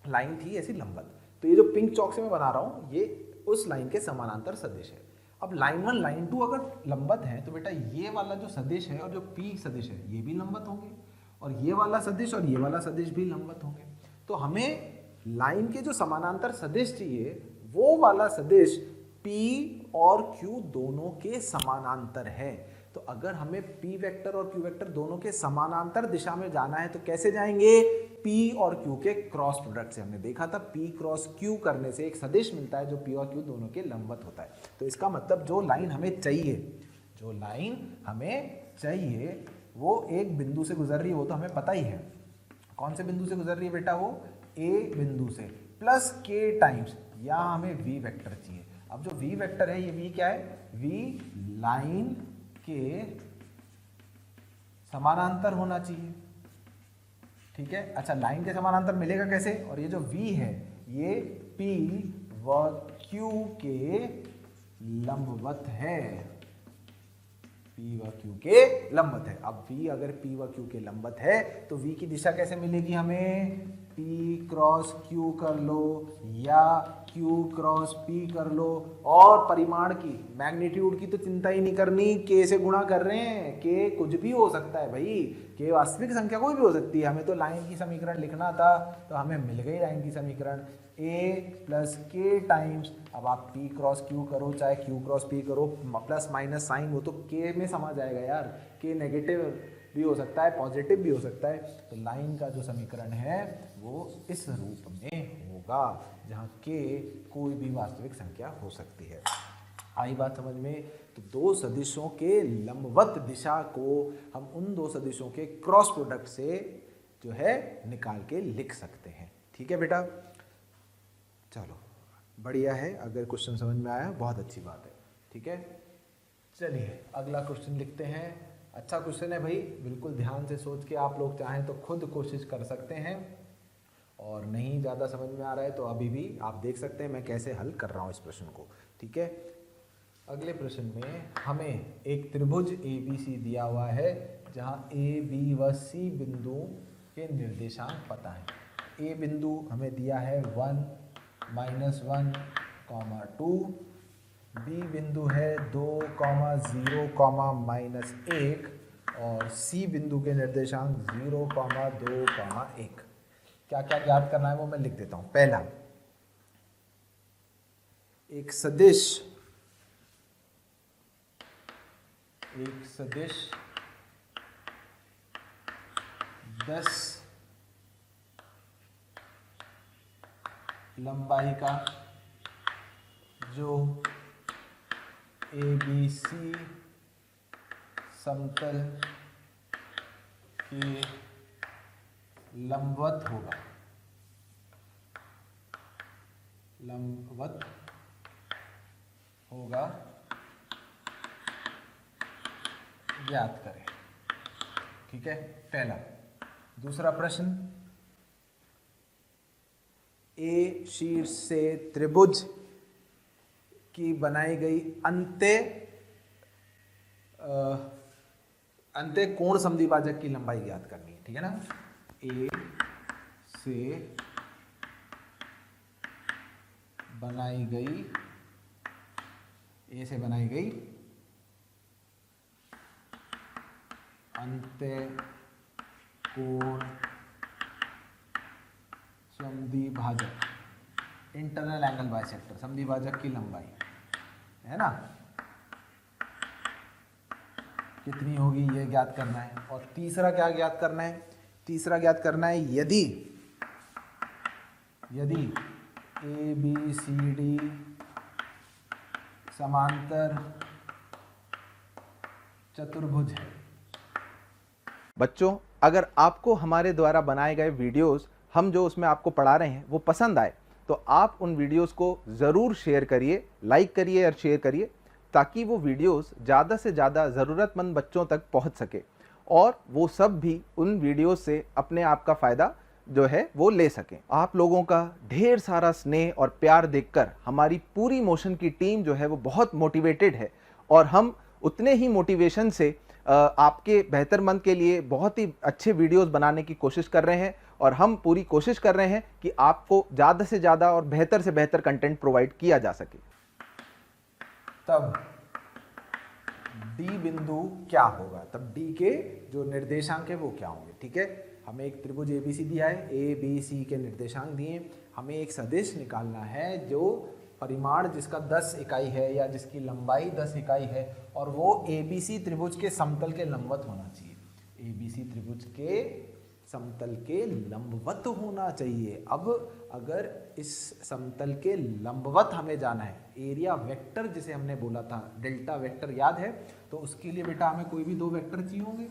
लाइन थी ऐसी लंबवत, तो ये जो पिंक चौक से मैं बना रहा हूं ये उस लाइन के समानांतर सदिश है। अब लाइन 1 लाइन 2 अगर लंबवत है तो बेटा ये वाला जो सदिश है और जो P सदिश है ये भी लंबवत होंगे, और ये वाला सदिश और ये वाला सदिश भी लंबवत होंगे। तो हमें लाइन के जो समानांतर सदिश चाहिए वो वाला सदिश P और Q दोनों के समानांतर है। तो अगर हमें P वेक्टर और Q वेक्टर दोनों के समानांतर दिशा में जाना है तो कैसे जाएंगे? P और Q के क्रॉस प्रोडक्ट से। हमने देखा था P क्रॉस Q करने से एक सदिश मिलता है जो P और Q दोनों के लंबवत होता है। तो इसका मतलब जो लाइन हमें चाहिए, जो लाइन हमें चाहिए वो एक बिंदु से गुजर रही है, वो तो हमें पता ही है। कौन से बिंदु से गुजर रही है बेटा? वो A बिंदु से, प्लस K टाइम्स, यहाँ हमें V वेक्टर चाहिए। अब जो V वेक्टर है ये V क्या है? V लाइन के समानांतर होना चाहिए। ठीक है, अच्छा लाइन के समानांतर मिलेगा कैसे? और ये जो V है ये P व Q के लंबवत है, P व Q के लंबवत है। अब V अगर P व Q के लंबवत है तो V की दिशा कैसे मिलेगी हमें? P P क्रॉस Q कर लो या Q क्रॉस P कर लो, और परिमाण की मैग्नीट्यूड की तो चिंता ही नहीं करनी, K से गुणा कर रहे हैं, K कुछ भी हो सकता है भाई, K वास्तविक संख्या कोई भी हो सकती है। हमें तो लाइन की समीकरण लिखना था तो हमें मिल गई लाइन की समीकरण, A प्लस K टाइम्स, अब आप P क्रॉस Q करो चाहे Q क्रॉस P करो, प्लस माइनस साइन वो तो K में समा जाएगा यार, K नेगेटिव भी हो सकता है पॉजिटिव भी हो सकता है। तो लाइन का जो समीकरण है वो इस रूप में होगा जहाँ K कोई भी वास्तविक संख्या हो सकती है। आई बात समझ में? तो दो सदिशों के लंबवत दिशा को हम उन दो सदिशों के क्रॉस प्रोडक्ट से जो है निकाल के लिख सकते हैं। ठीक है बेटा, चलो बढ़िया है, अगर क्वेश्चन समझ में आया बहुत अच्छी बात है। ठीक है, चलिए अगला क्वेश्चन लिखते हैं। अच्छा क्वेश्चन है भाई, बिल्कुल ध्यान से सोच के आप लोग चाहें तो खुद कोशिश कर सकते हैं, और नहीं ज़्यादा समझ में आ रहा है तो अभी भी आप देख सकते हैं मैं कैसे हल कर रहा हूँ इस प्रश्न को। ठीक है, अगले प्रश्न में हमें एक त्रिभुज ABC दिया हुआ है जहाँ A, B व C बिंदु के निर्देशांक पता है। A बिंदु हमें दिया है 1, -1, 2, B बिंदु है 2, 0, -1, और C बिंदु के निर्देशांक 0, 2, 1। क्या क्या ज्ञात करना है वो मैं लिख देता हूं। पहला, एक सदिश सदिश 10 लंबाई का जो ABC समतल के लंबवत होगा, ज्ञात करें। ठीक है, पहला। दूसरा प्रश्न, A शीर्ष से त्रिभुज की बनाई गई अंत्य कोण समद्विभाजक की लंबाई ज्ञात करनी है। ठीक है ना, A से बनाई गई अंत्य कोण समद्विभाजक, इंटरनल एंगल बाइसेक्टर, समद्विभाजक की लंबाई है ना, कितनी होगी ये ज्ञात करना है। और तीसरा क्या ज्ञात करना है? तीसरा ज्ञात करना है यदि ABCD समांतर चतुर्भुज है। बच्चों, अगर आपको हमारे द्वारा बनाए गए वीडियोस, हम जो उसमें आपको पढ़ा रहे हैं वो पसंद आए तो आप उन वीडियोस को ज़रूर शेयर करिए, लाइक करिए और शेयर करिए, ताकि वो वीडियोस ज़्यादा से ज़्यादा ज़रूरतमंद बच्चों तक पहुंच सके और वो सब भी उन वीडियोस से अपने आप का फ़ायदा जो है वो ले सकें। आप लोगों का ढेर सारा स्नेह और प्यार देखकर हमारी पूरी मोशन की टीम जो है वो बहुत मोटिवेटेड है, और हम उतने ही मोटिवेशन से आपके बेहतरमंद के लिए बहुत ही अच्छे वीडियोस बनाने की कोशिश कर रहे हैं, और हम पूरी कोशिश कर रहे हैं कि आपको ज़्यादा से ज़्यादा और बेहतर से बेहतर कंटेंट प्रोवाइड किया जा सके। तब D बिंदु क्या होगा, तब D के जो निर्देशांक है वो क्या होंगे। ठीक है, हमें एक त्रिभुज ABC दिया है, ABC के निर्देशांक दिए, हमें एक सदिश निकालना है जो परिमाण जिसका 10 इकाई है या जिसकी लंबाई 10 इकाई है, और वो ABC त्रिभुज के समतल के लंबवत होना चाहिए। ABC त्रिभुज के समतल के लंबवत होना चाहिए। अब अगर इस समतल के लंबवत हमें जाना है, एरिया वेक्टर जिसे हमने बोला था डेल्टा वेक्टर याद है, तो उसके लिए बेटा हमें कोई भी दो वेक्टर चाहिए होंगे।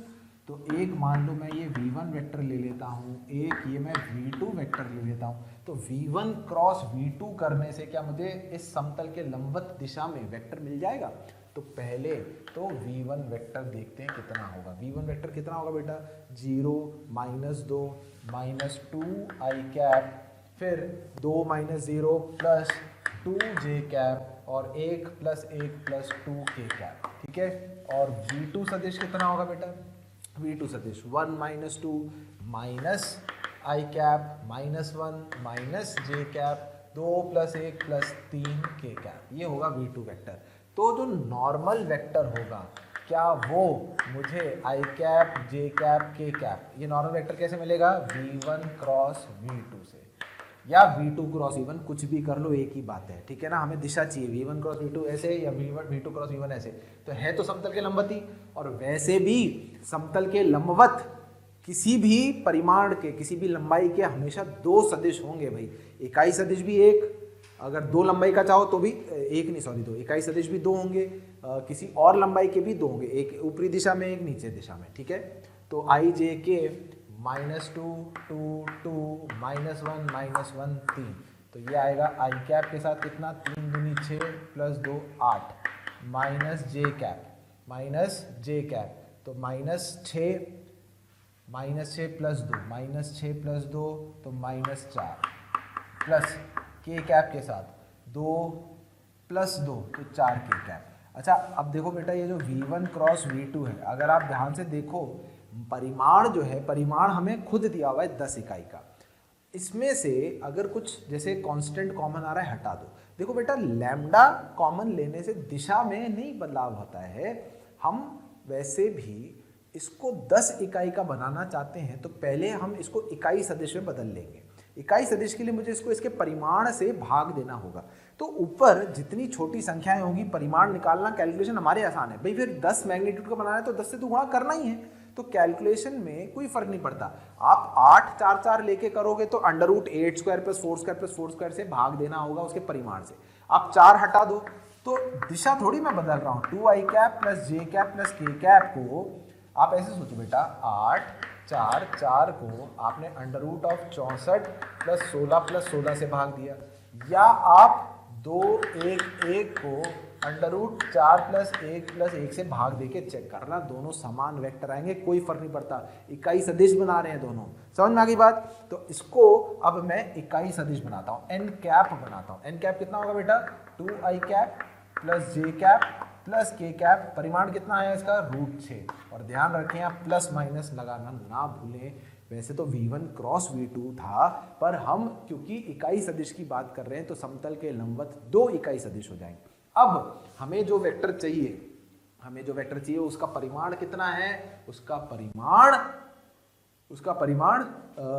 तो एक मान लो मैं ये V1 वेक्टर ले लेता हूँ, एक ये मैं V2 वेक्टर ले लेता हूँ। तो V1 क्रॉस V2 करने से क्या मुझे इस समतल के लंबवत दिशा में वेक्टर मिल जाएगा? तो पहले तो V1 वेक्टर देखते हैं कितना होगा। V1 वेक्टर कितना होगा बेटा? 0, -2, -2 i कैप, फिर 2 - 0 + 2j कैप, और 1 + 1 + 2k कैप। ठीक है, और V2 सदिश कितना होगा बेटा? V2 सदिश 1 - 2 - आई कैप -1 माइनस जे कैप 2 + 1 + 3 के कैप, ये होगा V2 वेक्टर। तो जो नॉर्मल वेक्टर होगा क्या वो मुझे आई कैप जे कैप के कैप, ये नॉर्मल वेक्टर कैसे मिलेगा? V1 क्रॉस V2 से, या V2 क्रॉस V1, कुछ भी कर लो एक ही बात है, ठीक है ना। हमें दिशा चाहिए V1 क्रॉस V2 ऐसे या V2 क्रॉस V1 ऐसे, तो है तो समतल के लंबवत ही। और वैसे भी समतल के लंबवत किसी भी परिमाण के, किसी भी लंबाई के हमेशा दो सदिश होंगे भाई। इकाई सदिश भी एक, अगर दो लंबाई का चाहो तो भी एक नहीं, सॉरी, दो इकाई सदिश भी दो होंगे, किसी और लंबाई के भी दो होंगे, एक ऊपरी दिशा में एक नीचे दिशा में, ठीक है। तो आई जे के -2 2 2 -1 3, तो ये आएगा आई कैप के साथ कितना, 3 दूनी 6 + 2 8 माइनस जे कैप तो -6 + 2 -6 + 2 तो -4 प्लस के कैप के साथ 2 + 2 तो 4 के कैप। अच्छा अब देखो बेटा, ये जो V1 क्रॉस V2 है, अगर आप ध्यान से देखो परिमाण जो है, परिमाण हमें खुद दिया हुआ है 10 इकाई का। इसमें से अगर कुछ जैसे कांस्टेंट कॉमन आ रहा है हटा दो। देखो बेटा, लैम्डा कॉमन लेने से दिशा में नहीं बदलाव होता है। हम वैसे भी इसको 10 इकाई का बनाना चाहते हैं तो पहले हम इसको इकाई सदिश में बदल लेंगे। इकाई सदिश के लिए मुझे इसको इसके परिमाण से भाग देना होगा। तो ऊपर जितनी छोटी संख्याएं होंगी परिमाण निकालना, कैलकुलेशन हमारे आसान है भाई। फिर 10 मैग्नीट्यूड का बनाना है तो 10 से तो गुणा करना ही है, तो कैलकुलेशन में कोई फर्क नहीं पड़ता। आप 8 4 4 लेके करोगे तो √8² + 4² + 4² से भाग देना होगा उसके परिमाण से। आप 4 हटा दो तो दिशा थोड़ी मैं बदल रहा हूँ। 2i cap + j cap + k cap को आप ऐसे सोचो बेटा, 8 4 4 को आपने √64 + 16 + 16 से भाग दिया, या आप 2 1 1 को √4 + 1 + 1 से भाग देके चेक करना, दोनों समान वेक्टर आएंगे, कोई फर्क नहीं पड़ता। इकाई सदिश बना रहे हैं दोनों, समझ में आ गई बात। तो इसको अब मैं इकाई सदिश बनाता हूँ, n कैप बनाता हूँ। n कैप कितना होगा बेटा, 2i cap + j cap + k cap, परिमाण कितना आया इसका, √6। और ध्यान रखें आप प्लस माइनस लगाना ना भूलें। वैसे तो V1 क्रॉस V2 था, पर हम क्योंकि इकाई सदिश की बात कर रहे हैं तो समतल के लंबवत 2 इकाई सदिश हो जाएंगे। अब हमें जो वेक्टर चाहिए उसका परिमाण कितना है, उसका परिमाण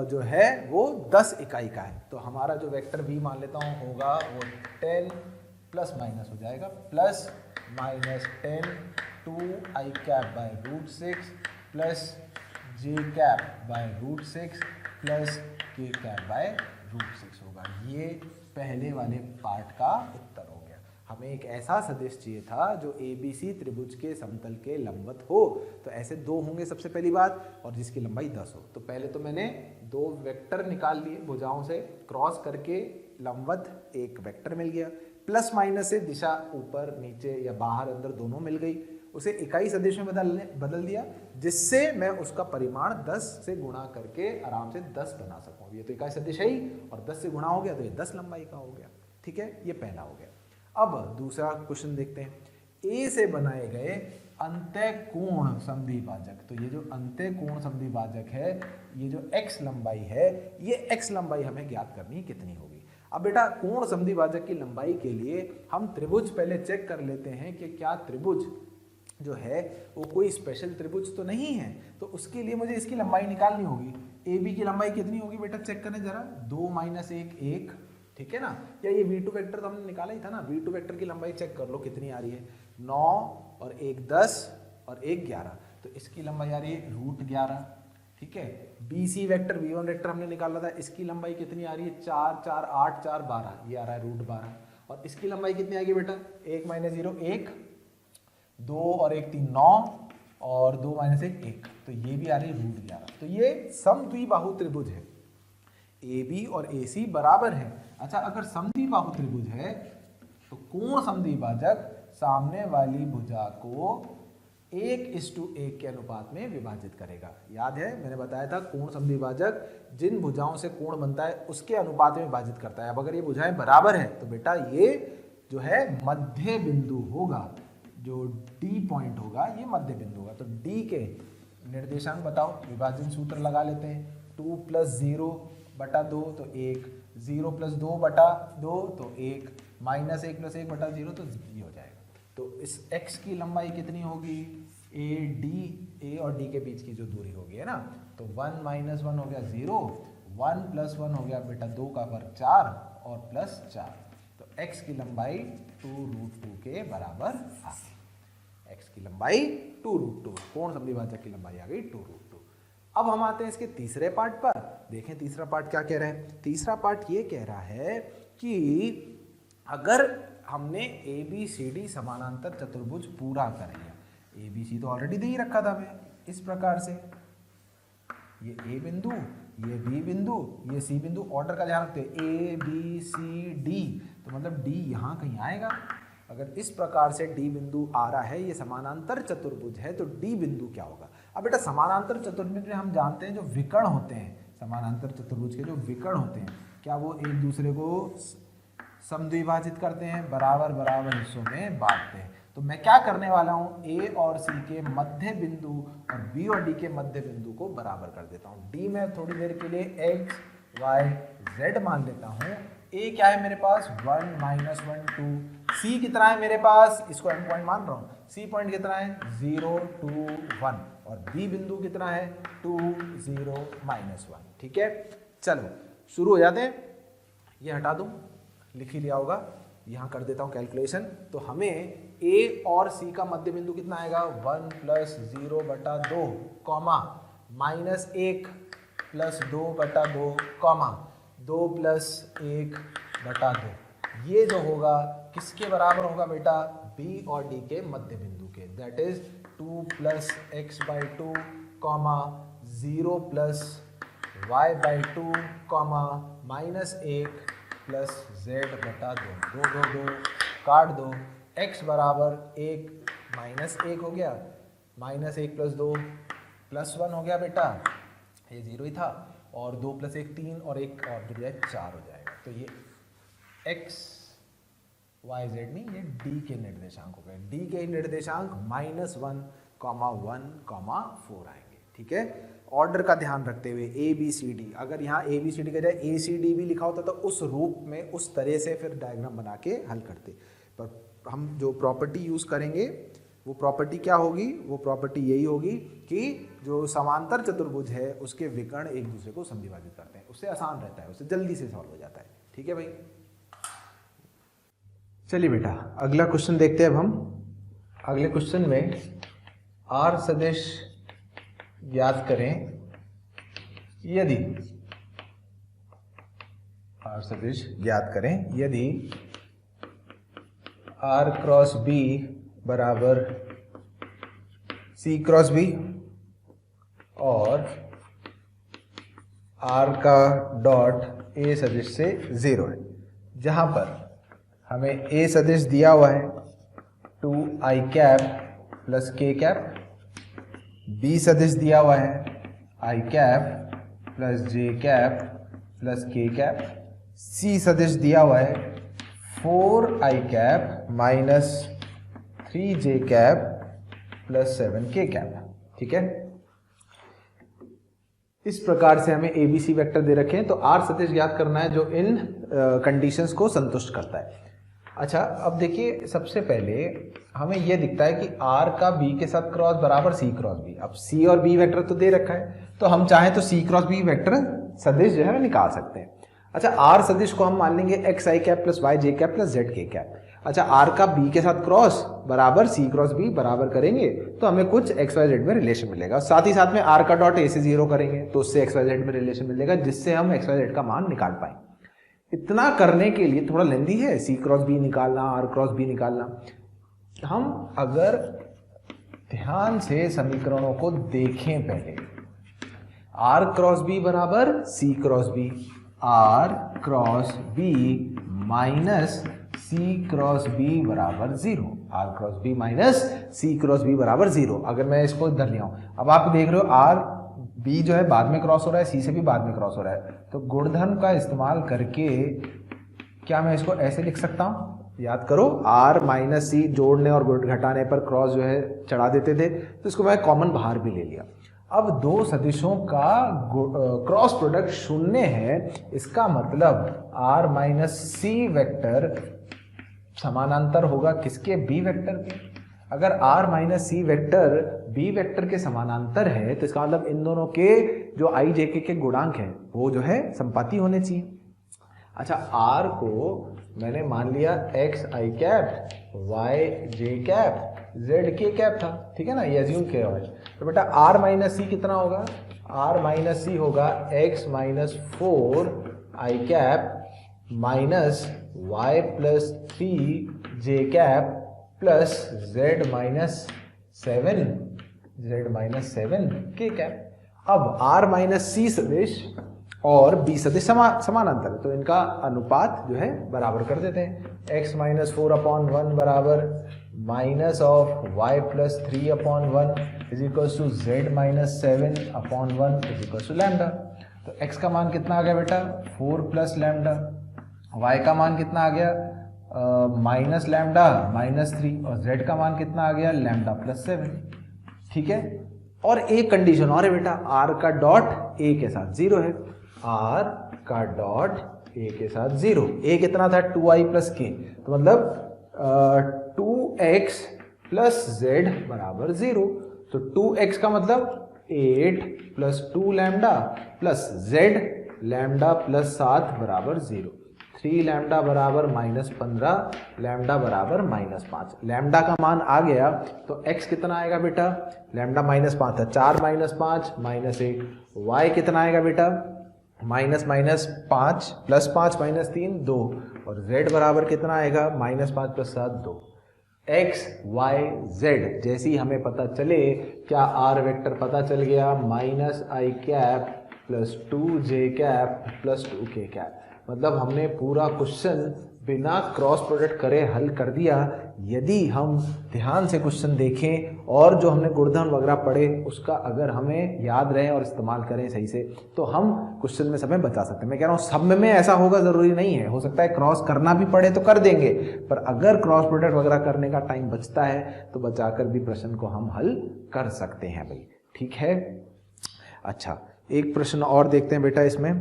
जो है वो 10 इकाई का है। तो हमारा जो वेक्टर V मान लेता हूँ होगा वो 10 प्लस माइनस हो जाएगा, +-10 2i cap √6 + j cap √6 + k cap √6 होगा। ये पहले वाले पार्ट का उत्तर हो गया। हमें एक ऐसा सदिश चाहिए था जो ABC त्रिभुज के समतल के लंबवत हो। तो ऐसे दो होंगे सबसे पहली बात, और जिसकी लंबाई 10 हो। तो पहले तो मैंने दो वेक्टर निकाल लिए, भुजाओं से क्रॉस करके लंबवत एक वेक्टर मिल गया। प्लस माइनस से दिशा ऊपर नीचे या बाहर अंदर दोनों मिल गई, उसे इकाई सदिश में बदल दिया, जिससे मैं उसका परिमाण 10 से गुणा करके आराम से 10 बना सकूं। ये तो इकाई सदिश है ही, और 10 से गुणा हो गया तो ये 10 लंबाई का हो गया। ठीक है, ये पहला हो गया। अब दूसरा क्वेश्चन देखते हैं। ए से बनाए गए अंतःकोण समद्विभाजक, तो ये जो अंतःकोण समद्विभाजक है, ये जो x लंबाई है, ये x लंबाई हमें ज्ञात करनी है कितनी होगी। अब बेटा कोण समद्विभाजक की लंबाई के लिए हम त्रिभुज पहले चेक कर लेते हैं कि क्या त्रिभुज जो है वो कोई स्पेशल त्रिभुज तो नहीं है। तो उसके लिए मुझे इसकी लंबाई निकालनी होगी। AB की लंबाई कितनी होगी बेटा, चेक करें जरा, 2 - 1 1, ठीक है ना। या ये V2 वेक्टर तो हमने निकाला ही था ना, V2 वेक्टर की लंबाई चेक कर लो कितनी आ रही है, 9 और 1 10 और 1 11, तो इसकी लंबाई आ रही है √11। ठीक है, BC वेक्टर V1 वेक्टर हमने निकाला था, इसकी लंबाई कितनी आ रही है, 4 4 8 4 12, ये आ रहा है √12। और इसकी लंबाई कितनी आएगी बेटा, 1 - 0 1, 2 और 1 3 9, और 2 - 1 1, तो ये भी आ रही है √11। तो ये समद्विबाहु त्रिभुज है, AB और AC बराबर है। अच्छा, अगर समद्विबाहु त्रिभुज है तो कोण समद्विभाजक सामने वाली भुजा को 1:1 के अनुपात में विभाजित करेगा। याद है मैंने बताया था, कोण समद्विभाजक जिन भुजाओं से कोण बनता है उसके अनुपात में विभाजित करता है। अब अगर ये भुजाएं बराबर है तो बेटा ये जो है मध्य बिंदु होगा, जो D पॉइंट होगा ये मध्य बिंदु होगा। तो D के निर्देशांक बताओ, विभाजन सूत्र लगा लेते हैं। 2 प्लस 0 बटा 2 तो 1, 0 प्लस 2 बटा 2 तो 1, माइनस 1 प्लस 1 बटा 0 तो ये हो जाएगा। तो इस x की लंबाई कितनी होगी, ए और डी के बीच की जो दूरी होगी है ना, तो 1 माइनस 1 हो गया 0, 1 प्लस 1 हो गया बेटा 2 का वर्ग 4 और प्लस 4, तो x की लंबाई 2√2 के बराबर आ गई। x की लंबाई 2√2, पूर्ण समद्विभाजक की लंबाई आ गई 2√2। अब हम आते हैं इसके तीसरे पार्ट पर। देखें तीसरा पार्ट क्या कह रहा है। तीसरा पार्ट ये कह रहा है कि अगर हमने ABCD समानांतर चतुर्भुज पूरा कर लिया, ABC तो ऑलरेडी दे ही रखा था हमें इस प्रकार से, ये A बिंदु, ये B बिंदु, ये C बिंदु, ऑर्डर का ध्यान रखते हैं ABCD, तो मतलब D यहाँ कहीं आएगा। अगर इस प्रकार से D बिंदु आ रहा है, ये समानांतर चतुर्भुज है, तो D बिंदु क्या होगा। अब बेटा समानांतर चतुर्भुज में हम जानते हैं जो विकर्ण होते हैं, समानांतर चतुर्भुज के जो विकर्ण होते हैं, क्या वो एक दूसरे को समद्विभाजित करते हैं, बराबर बराबर हिस्सों में बांटते हैं। तो मैं क्या करने वाला हूँ, A और C के मध्य बिंदु और B और D के मध्य बिंदु को बराबर कर देता हूँ। D में थोड़ी देर के लिए x, y, z मान लेता हूँ। A क्या है मेरे पास 1 माइनस 1 2, C कितना है मेरे पास, इसको एंड पॉइंट मान रहा हूँ, C पॉइंट कितना है 0 2 1 और B बिंदु कितना है 2 0 माइनस 1। ठीक है, चलो शुरू हो जाते हैं। ये हटा दूँ, लिख ही लिया होगा, यहाँ कर देता हूँ कैलकुलेशन। तो हमें A और C का मध्य बिंदु कितना आएगा 1 प्लस 0 बटा 2 कॉमा माइनस 1 प्लस 2 बटा 2 कॉमा 2 प्लस 1 बटा 2, ये जो होगा किसके बराबर होगा बेटा, B और D के मध्य बिंदु के, that is 2 plus X by 2 comma 0 plus Y by 2 comma minus 1 plus Z बटा 2, 2 2 2 काट दो, x बराबर 1 माइनस 1 हो गया, माइनस 1 प्लस 2 प्लस 1 हो गया बेटा, ये 0 ही था, और 2 प्लस 1 3 और 1 और जुड़ जाए 4 हो जाएगा। तो ये x y z नहीं, ये d के निर्देशांक हो गए, d के निर्देशांक -1, 1, 4 आएंगे। ठीक है, ऑर्डर का ध्यान रखते हुए ABCD, अगर यहाँ ABCD के जाए ACD भी लिखा होता तो उस रूप में उस तरह से फिर डायग्राम बना के हल करते, पर हम जो प्रॉपर्टी यूज़ करेंगे वो प्रॉपर्टी क्या होगी, वो प्रॉपर्टी यही होगी कि जो समांतर चतुर्भुज है उसके विकर्ण एक दूसरे को समद्विभाजित करते हैं, उससे आसान रहता है, उससे जल्दी से सॉल्व हो जाता है। ठीक है भाई, चलिए बेटा अगला क्वेश्चन देखते हैं अब हम। अगले क्वेश्चन में R सदिश ज्ञात करें यदि R सदिश ज्ञात करें यदि R क्रॉस B बराबर C क्रॉस B और R का डॉट A सदिश से 0 है, जहां पर हमें A सदिश दिया हुआ है 2i cap plus k cap, B सदिश दिया हुआ है i cap plus j cap plus k cap, C सदिश दिया हुआ है 4i cap minus 3j cap plus 7k cap. ठीक है, इस प्रकार से हमें ABC वेक्टर दे रखे हैं, तो R सदिश ज्ञात करना है जो इन कंडीशंस को संतुष्ट करता है। अच्छा, अब देखिए सबसे पहले हमें यह दिखता है कि R का B के साथ क्रॉस बराबर C क्रॉस B। अब C और B वेक्टर तो दे रखा है, तो हम चाहें तो C क्रॉस B वेक्टर सदिश जो है निकाल सकते हैं। अच्छा, R सदिश को हम मान लेंगे xi cap plus yj cap plus zk cap. अच्छा, R का B के साथ क्रॉस बराबर C क्रॉस B बराबर करेंगे तो हमें कुछ xyz में रिलेशन मिलेगा, साथ ही साथ में R का डॉट A से 0 करेंगे तो उससे xyz में रिलेशन मिलेगा, जिससे हम xyz का मान निकाल पाएं। इतना करने के लिए थोड़ा लेंदी है, C क्रॉस B निकालना, R क्रॉस B निकालना। हम अगर ध्यान से समीकरणों को देखें, पहले R क्रॉस B बराबर C cross B, R cross B minus C cross B बराबर 0, R cross B minus C cross B बराबर 0। अगर मैं इसको इधर ले आऊं, अब आप देख रहे हो R B जो है बाद में क्रॉस हो रहा है, C से भी बाद में क्रॉस हो रहा है, तो गुणधर्म का इस्तेमाल करके क्या मैं इसको ऐसे लिख सकता हूँ, याद करो R माइनस C जोड़ने और घटाने पर क्रॉस जो है चढ़ा देते थे, तो इसको मैं कॉमन बाहर भी ले लिया। अब दो सदिशों का क्रॉस प्रोडक्ट शून्य है, इसका मतलब r माइनस सी वेक्टर समानांतर होगा किसके, b वेक्टर के। अगर r minus C vector b vector के समानांतर है तो इसका मतलब इन दोनों के जो i j के गुणांक है वो जो है संपाती होने चाहिए। अच्छा, r को मैंने मान लिया x i cap, y j cap, z k cap था, ठीक है ना, ये अज्यूम किया हुआ है। तो बेटा r माइनस सी कितना होगा, r माइनस सी होगा x minus 4 i cap minus y plus 3 j cap plus z minus 7 k cap. अब r माइनस सी सदिश और b सदिश समानांतर, तो इनका अनुपात जो है बराबर कर देते हैं। x माइनस 4/1 बराबर minus of y plus 3/1 is equal to z minus 7/1 is equal to lambda. तो x का मान कितना आ गया बेटा, 4 प्लस लैम्डा, y का मान कितना आ गया माइनस लैम्डा माइनस 3, और z का मान कितना आ गया, लैम्डा प्लस 7, ठीक है। और एक कंडीशन और है बेटा, r का डॉट a के साथ 0 है, r का डॉट a के साथ 0, a कितना था 2i प्लस k, तो मतलब 2x प्लस z बराबर 0। तो 2x का मतलब 8 plus 2 lambda plus z lambda plus 7 बराबर 0, 3 लैम्डा बराबर माइनस 15, लैम्डा बराबर माइनस 5। लैम्डा का मान आ गया तो x कितना आएगा बेटा, लैम्डा माइनस 5 था, 4 माइनस 5 माइनस 1, y कितना आएगा बेटा, माइनस माइनस 5 प्लस 5 माइनस 3 2, और z बराबर कितना आएगा, minus 5 plus 7 2। x y z जैसी हमें पता चले, क्या r वेक्टर पता चल गया, minus I cap plus 2j cap plus 2k cap. मतलब हमने पूरा क्वेश्चन बिना क्रॉस प्रोडक्ट करे हल कर दिया। यदि हम ध्यान से क्वेश्चन देखें और जो हमने गुणधर्म वगैरह पढ़े उसका अगर हमें याद रहे और इस्तेमाल करें सही से, तो हम क्वेश्चन में समय बचा सकते हैं। मैं कह रहा हूँ सब में ऐसा होगा ज़रूरी नहीं है, हो सकता है क्रॉस करना भी पड़े तो कर देंगे, पर अगर क्रॉस प्रोडक्ट वगैरह करने का टाइम बचता है तो बचाकर भी प्रश्न को हम हल कर सकते हैं भाई, ठीक है। अच्छा, एक प्रश्न और देखते हैं बेटा इसमें,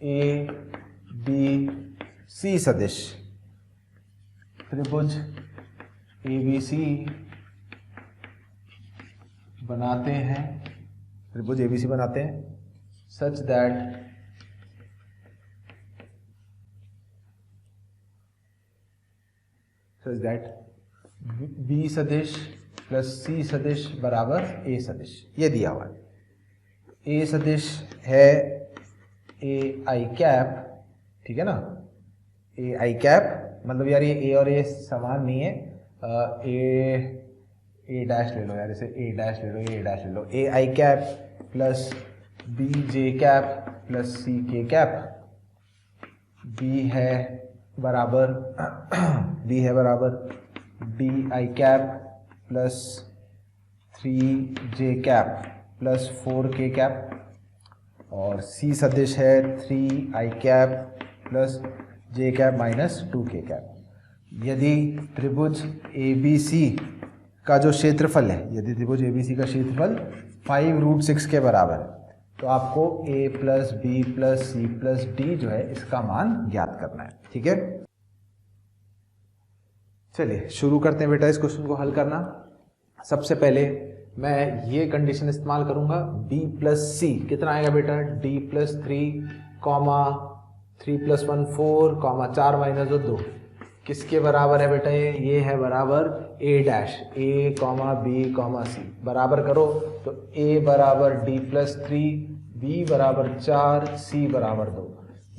ए बी सी सदिश त्रिभुज ABC बनाते हैं, त्रिभुज ABC बनाते हैं सच दैट B सदिश प्लस C सदिश बराबर A सदिश, ये दिया हुआ है। A सदिश है ए आई कैप, ठीक है ना, ए आई कैप मतलब यार ये a और a समान नहीं है, ए डैश ले लो यार, इसे ए डैश ले लो, ए डैश ले लो, A I cap plus B J cap plus C K cap, B है बराबर D I cap plus 3j cap plus 4k cap, और C सदिश है 3i cap plus j cap minus 2k cap. यदि त्रिभुज ABC का जो क्षेत्रफल है, यदि त्रिभुज ABC का क्षेत्रफल 5√6 के बराबर है, तो आपको A plus B plus C plus D जो है इसका मान ज्ञात करना है, ठीक है। चलिए शुरू करते हैं बेटा इस क्वेश्चन को हल करना। सबसे पहले मैं ये कंडीशन इस्तेमाल करूंगा, b प्लस सी कितना आएगा बेटा, d plus 3 comma 3 plus 1 4 comma 4 minus 2 किसके बराबर है बेटा, ये है बराबर a dash, a comma b comma c बराबर करो तो a बराबर d प्लस 3, b बराबर 4, c बराबर 2।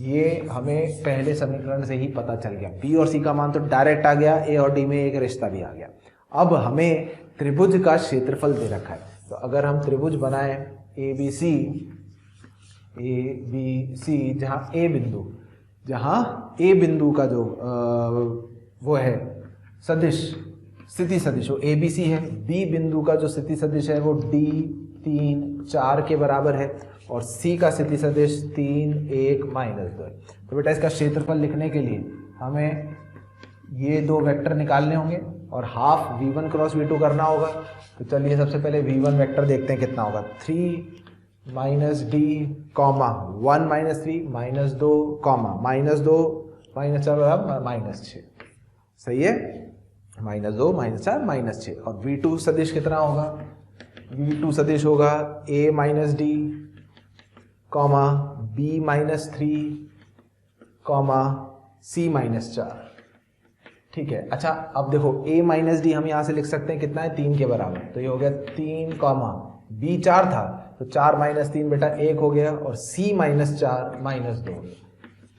ये हमें पहले समीकरण से ही पता चल गया, b और c का मान तो डायरेक्ट आ गया, a और d में एक रिश्ता भी आ गया। अब हमें त्रिभुज का क्षेत्रफल दे रखा है, तो अगर हम त्रिभुज बनाएं ABC जहाँ A बिंदु का जो वो है सदिश, स्थिति सदिश वो ABC है, B बिंदु का जो स्थिति सदिश है वो D 3 4 के बराबर है, और C का स्थिति सदिश 3 1 माइनस 2 है। तो बेटा इसका क्षेत्रफल लिखने के लिए हमें ये दो वेक्टर निकालने होंगे और हाफ v1 क्रॉस v2 करना होगा। तो चलिए सबसे पहले v1 वेक्टर देखते हैं कितना होगा, 3 minus D comma 1 minus 3 minus 2 comma minus 2 minus 4 बराबर माइनस 6। सही है, माइनस 2 माइनस 4 माइनस 6। और v2 सदिश कितना होगा, v2 सदिश होगा a minus D comma b minus 3 comma c minus 4। ठीक है, अच्छा अब देखो a माइनस डी हम यहाँ से लिख सकते हैं कितना है, 3 के बराबर। तो ये हो गया 3 कॉमा b 4 था तो 4 माइनस 3 बेटा 1 हो गया, और c माइनस 4 माइनस 2 हो गया।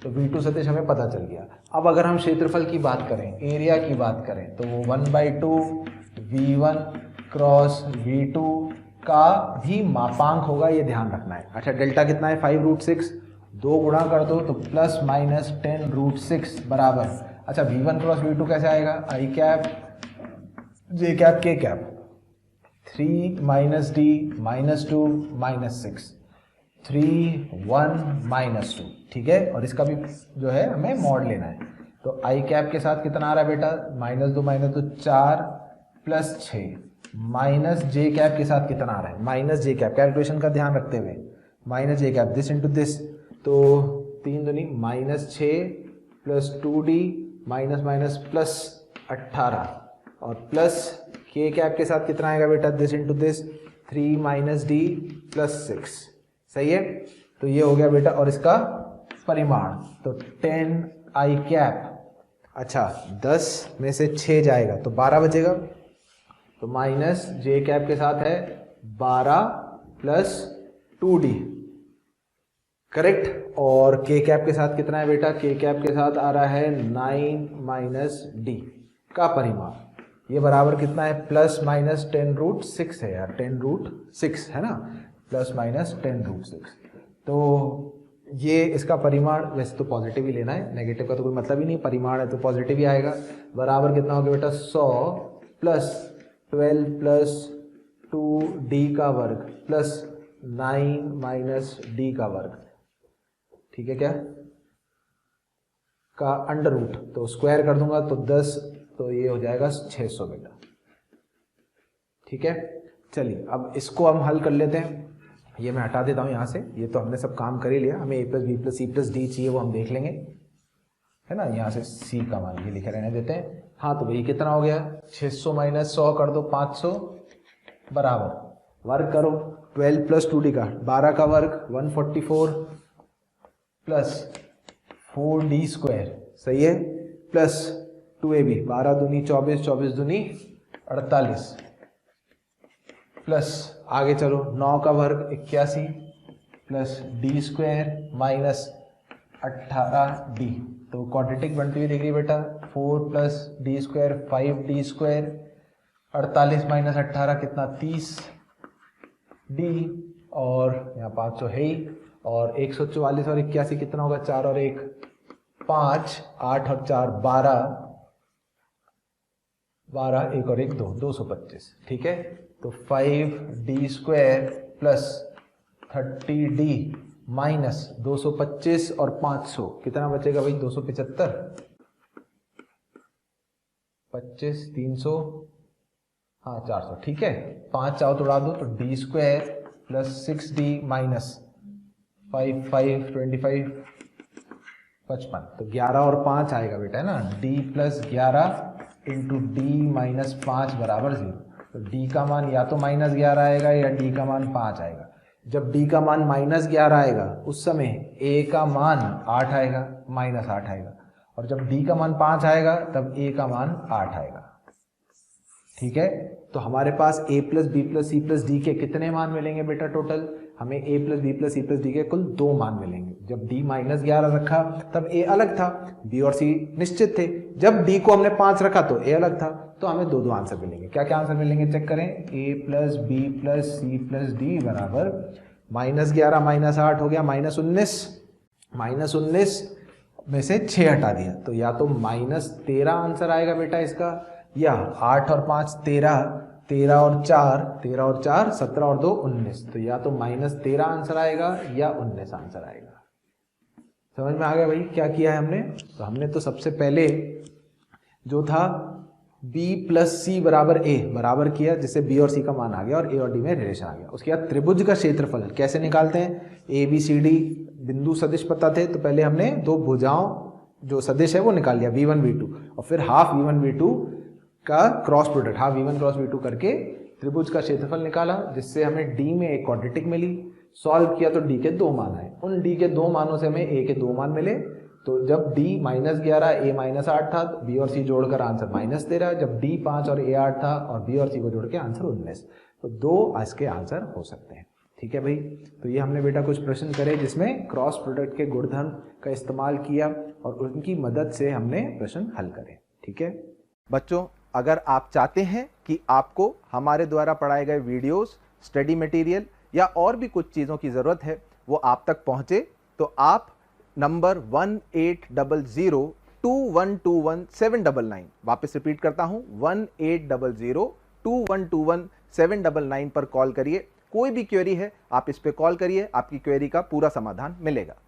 तो v2 सदिश हमें पता चल गया। अब अगर हम क्षेत्रफल की बात करें, एरिया की बात करें, तो वो 1/2 v1 क्रॉस v2 का भी मापांक होगा, ये ध्यान रखना है। अच्छा डेल्टा कितना है, 5√6, 2 गुणा कर दो तो प्लस माइनस 10√6 बराबर। अच्छा v1 क्रॉस v2 कैसे आएगा, i cap j cap k cap, 3 minus D minus 2 minus 6, 3 1 minus 2। ठीक है, और इसका भी जो है हमें मॉड लेना है। तो i कैप के साथ कितना आ रहा है बेटा, माइनस 2 4 प्लस 6, माइनस जे कैप के साथ कितना आ रहा है, माइनस जे कैप, कैलकुलेशन का ध्यान रखते हुए minus J cap this into this, तो 3 दूनी minus 6 plus 2d minus minus plus 18, और प्लस के कैप के साथ कितना आएगा बेटा, this into this 3 minus D plus 6। सही है, तो ये हो गया बेटा, और इसका परिमाण तो 10 i कैप। अच्छा 10 में से 6 जाएगा तो 12 बचेगा, तो माइनस जे कैप के साथ है 12 प्लस 2d, करेक्ट। और के कैप के साथ कितना है बेटा, के कैप के साथ आ रहा है 9 माइनस डी का परिमाण, ये बराबर कितना है, प्लस माइनस 10√6 है यार, 10√6 है ना, प्लस माइनस 10√6। तो ये इसका परिमाण, वैसे तो पॉजिटिव ही लेना है, नेगेटिव का तो कोई मतलब ही नहीं, परिमाण है तो पॉजिटिव ही आएगा। बराबर कितना हो गया बेटा, 100 प्लस 12 प्लस 2d का वर्ग प्लस 9 माइनस डी का वर्ग, ठीक है क्या, का अंडर रूट, तो स्क्वायर कर दूंगा तो 10, तो ये हो जाएगा 600 बेटा। ठीक है, चलिए अब इसको हम हल कर लेते हैं। ये मैं हटा देता हूँ यहाँ से, ये तो हमने सब काम कर ही लिया, हमें a plus B plus C plus D चाहिए, वो हम देख लेंगे, है ना। यहाँ से c का मान ये लिखे रहने देते हैं। हाँ तो भाई कितना हो गया, 600 माइनस 100 कर दो 500 बराबर, वर्ग करो 12 प्लस 2d का 12 का वर्ग 144 प्लस 4d स्क्वायर, सही है, प्लस 2ab 12 दूनी 24, 24 दूनी 48, प्लस आगे चलो 9 का वर्ग 81 plus D square minus 18d, तो क्वाड्रेटिक बनती हुई दिख रही है बेटा, 4 plus D square 5d square, 48 minus 18 कितना 30d, और यहाँ 500 है ही, और 144 और 81 कितना होगा, 4 और 1 5, 8 और 4 12, 12 1 और 1 2, 225। ठीक है, तो 5d square plus 30d minus 225 और 500 कितना बचेगा भाई, 275, 25 300, हाँ 400। ठीक है, 5 चाहो तो उड़ा दो, तो D square plus 6d minus 5 5 25 55, तो 11 और 5 आएगा बेटा, है ना, d plus 11 into D minus 5 बराबर 0। तो d का मान या तो माइनस 11 आएगा या d का मान 5 आएगा। जब d का मान माइनस 11 आएगा उस समय a का मान 8 आएगा, माइनस 8 आएगा, और जब d का मान 5 आएगा तब a का मान 8 आएगा। ठीक है, तो हमारे पास a plus B plus C plus D के कितने मान मिलेंगे बेटा, टोटल हमें a plus B plus C plus D के कुल 2 मान मिलेंगे। जब d माइनस 11 रखा तब a अलग था, b और c निश्चित थे। जब d को हमने 5 रखा तो a अलग था, तो हमें 2 आंसर मिलेंगे। क्या क्या आंसर मिलेंगे चेक करें, a plus B plus C plus D बराबर माइनस 11 माइनस 8 हो गया माइनस 19, माइनस 19 में से 6 हटा दिया तो या तो माइनस 13 आंसर आएगा बेटा इसका, या 8 और 5 13, 13 और 4 13 और 4 17 और 2 19, तो या तो माइनस 13 आंसर आएगा या 19 आंसर आएगा। समझ में आ गया भाई क्या किया है हमने। तो हमने तो सबसे पहले जो था b प्लस सी बराबर a बराबर किया, जिससे b और c का मान आ गया और a और d में रिलेशन आ गया। उसके बाद त्रिभुज का क्षेत्रफल कैसे निकालते हैं, ए बी सी डी बिंदु सदिश पता थे, तो पहले हमने दो भुजाओं जो सदिश है वो निकाल लिया v1 v2, और फिर हाफ v1 v2 का cross product, half v1 cross v2 करके त्रिभुज का क्षेत्रफल निकाला, जिससे हमें d में एक क्वाड्रेटिक मिली। सॉल्व किया तो d के दो मान आए, उन d के दो मानों से हमें a के दो मान मिले। तो जब d -11 a -8 था, तो b और c जोड़कर आंसर -13, जब d 5 और a 8 था और b और c को जोड़ के आंसर 19। तो दो इसके आंसर हो सकते हैं। ठीक है भाई, तो ये हमने बेटा कुछ प्रश्न करे जिसमें क्रॉस प्रोडक्ट के गुणधर्म का इस्तेमाल किया और उनकी मदद से हमने प्रश्न हल करे। ठीक है बच्चों, अगर आप चाहते हैं कि आपको हमारे द्वारा पढ़ाए गए वीडियोस, स्टडी मटेरियल या और भी कुछ चीज़ों की ज़रूरत है वो आप तक पहुंचे, तो आप नंबर 18002121 वापस रिपीट करता हूं 18002121 पर कॉल करिए। कोई भी क्वेरी है आप इस पे कॉल करिए, आपकी क्वेरी का पूरा समाधान मिलेगा।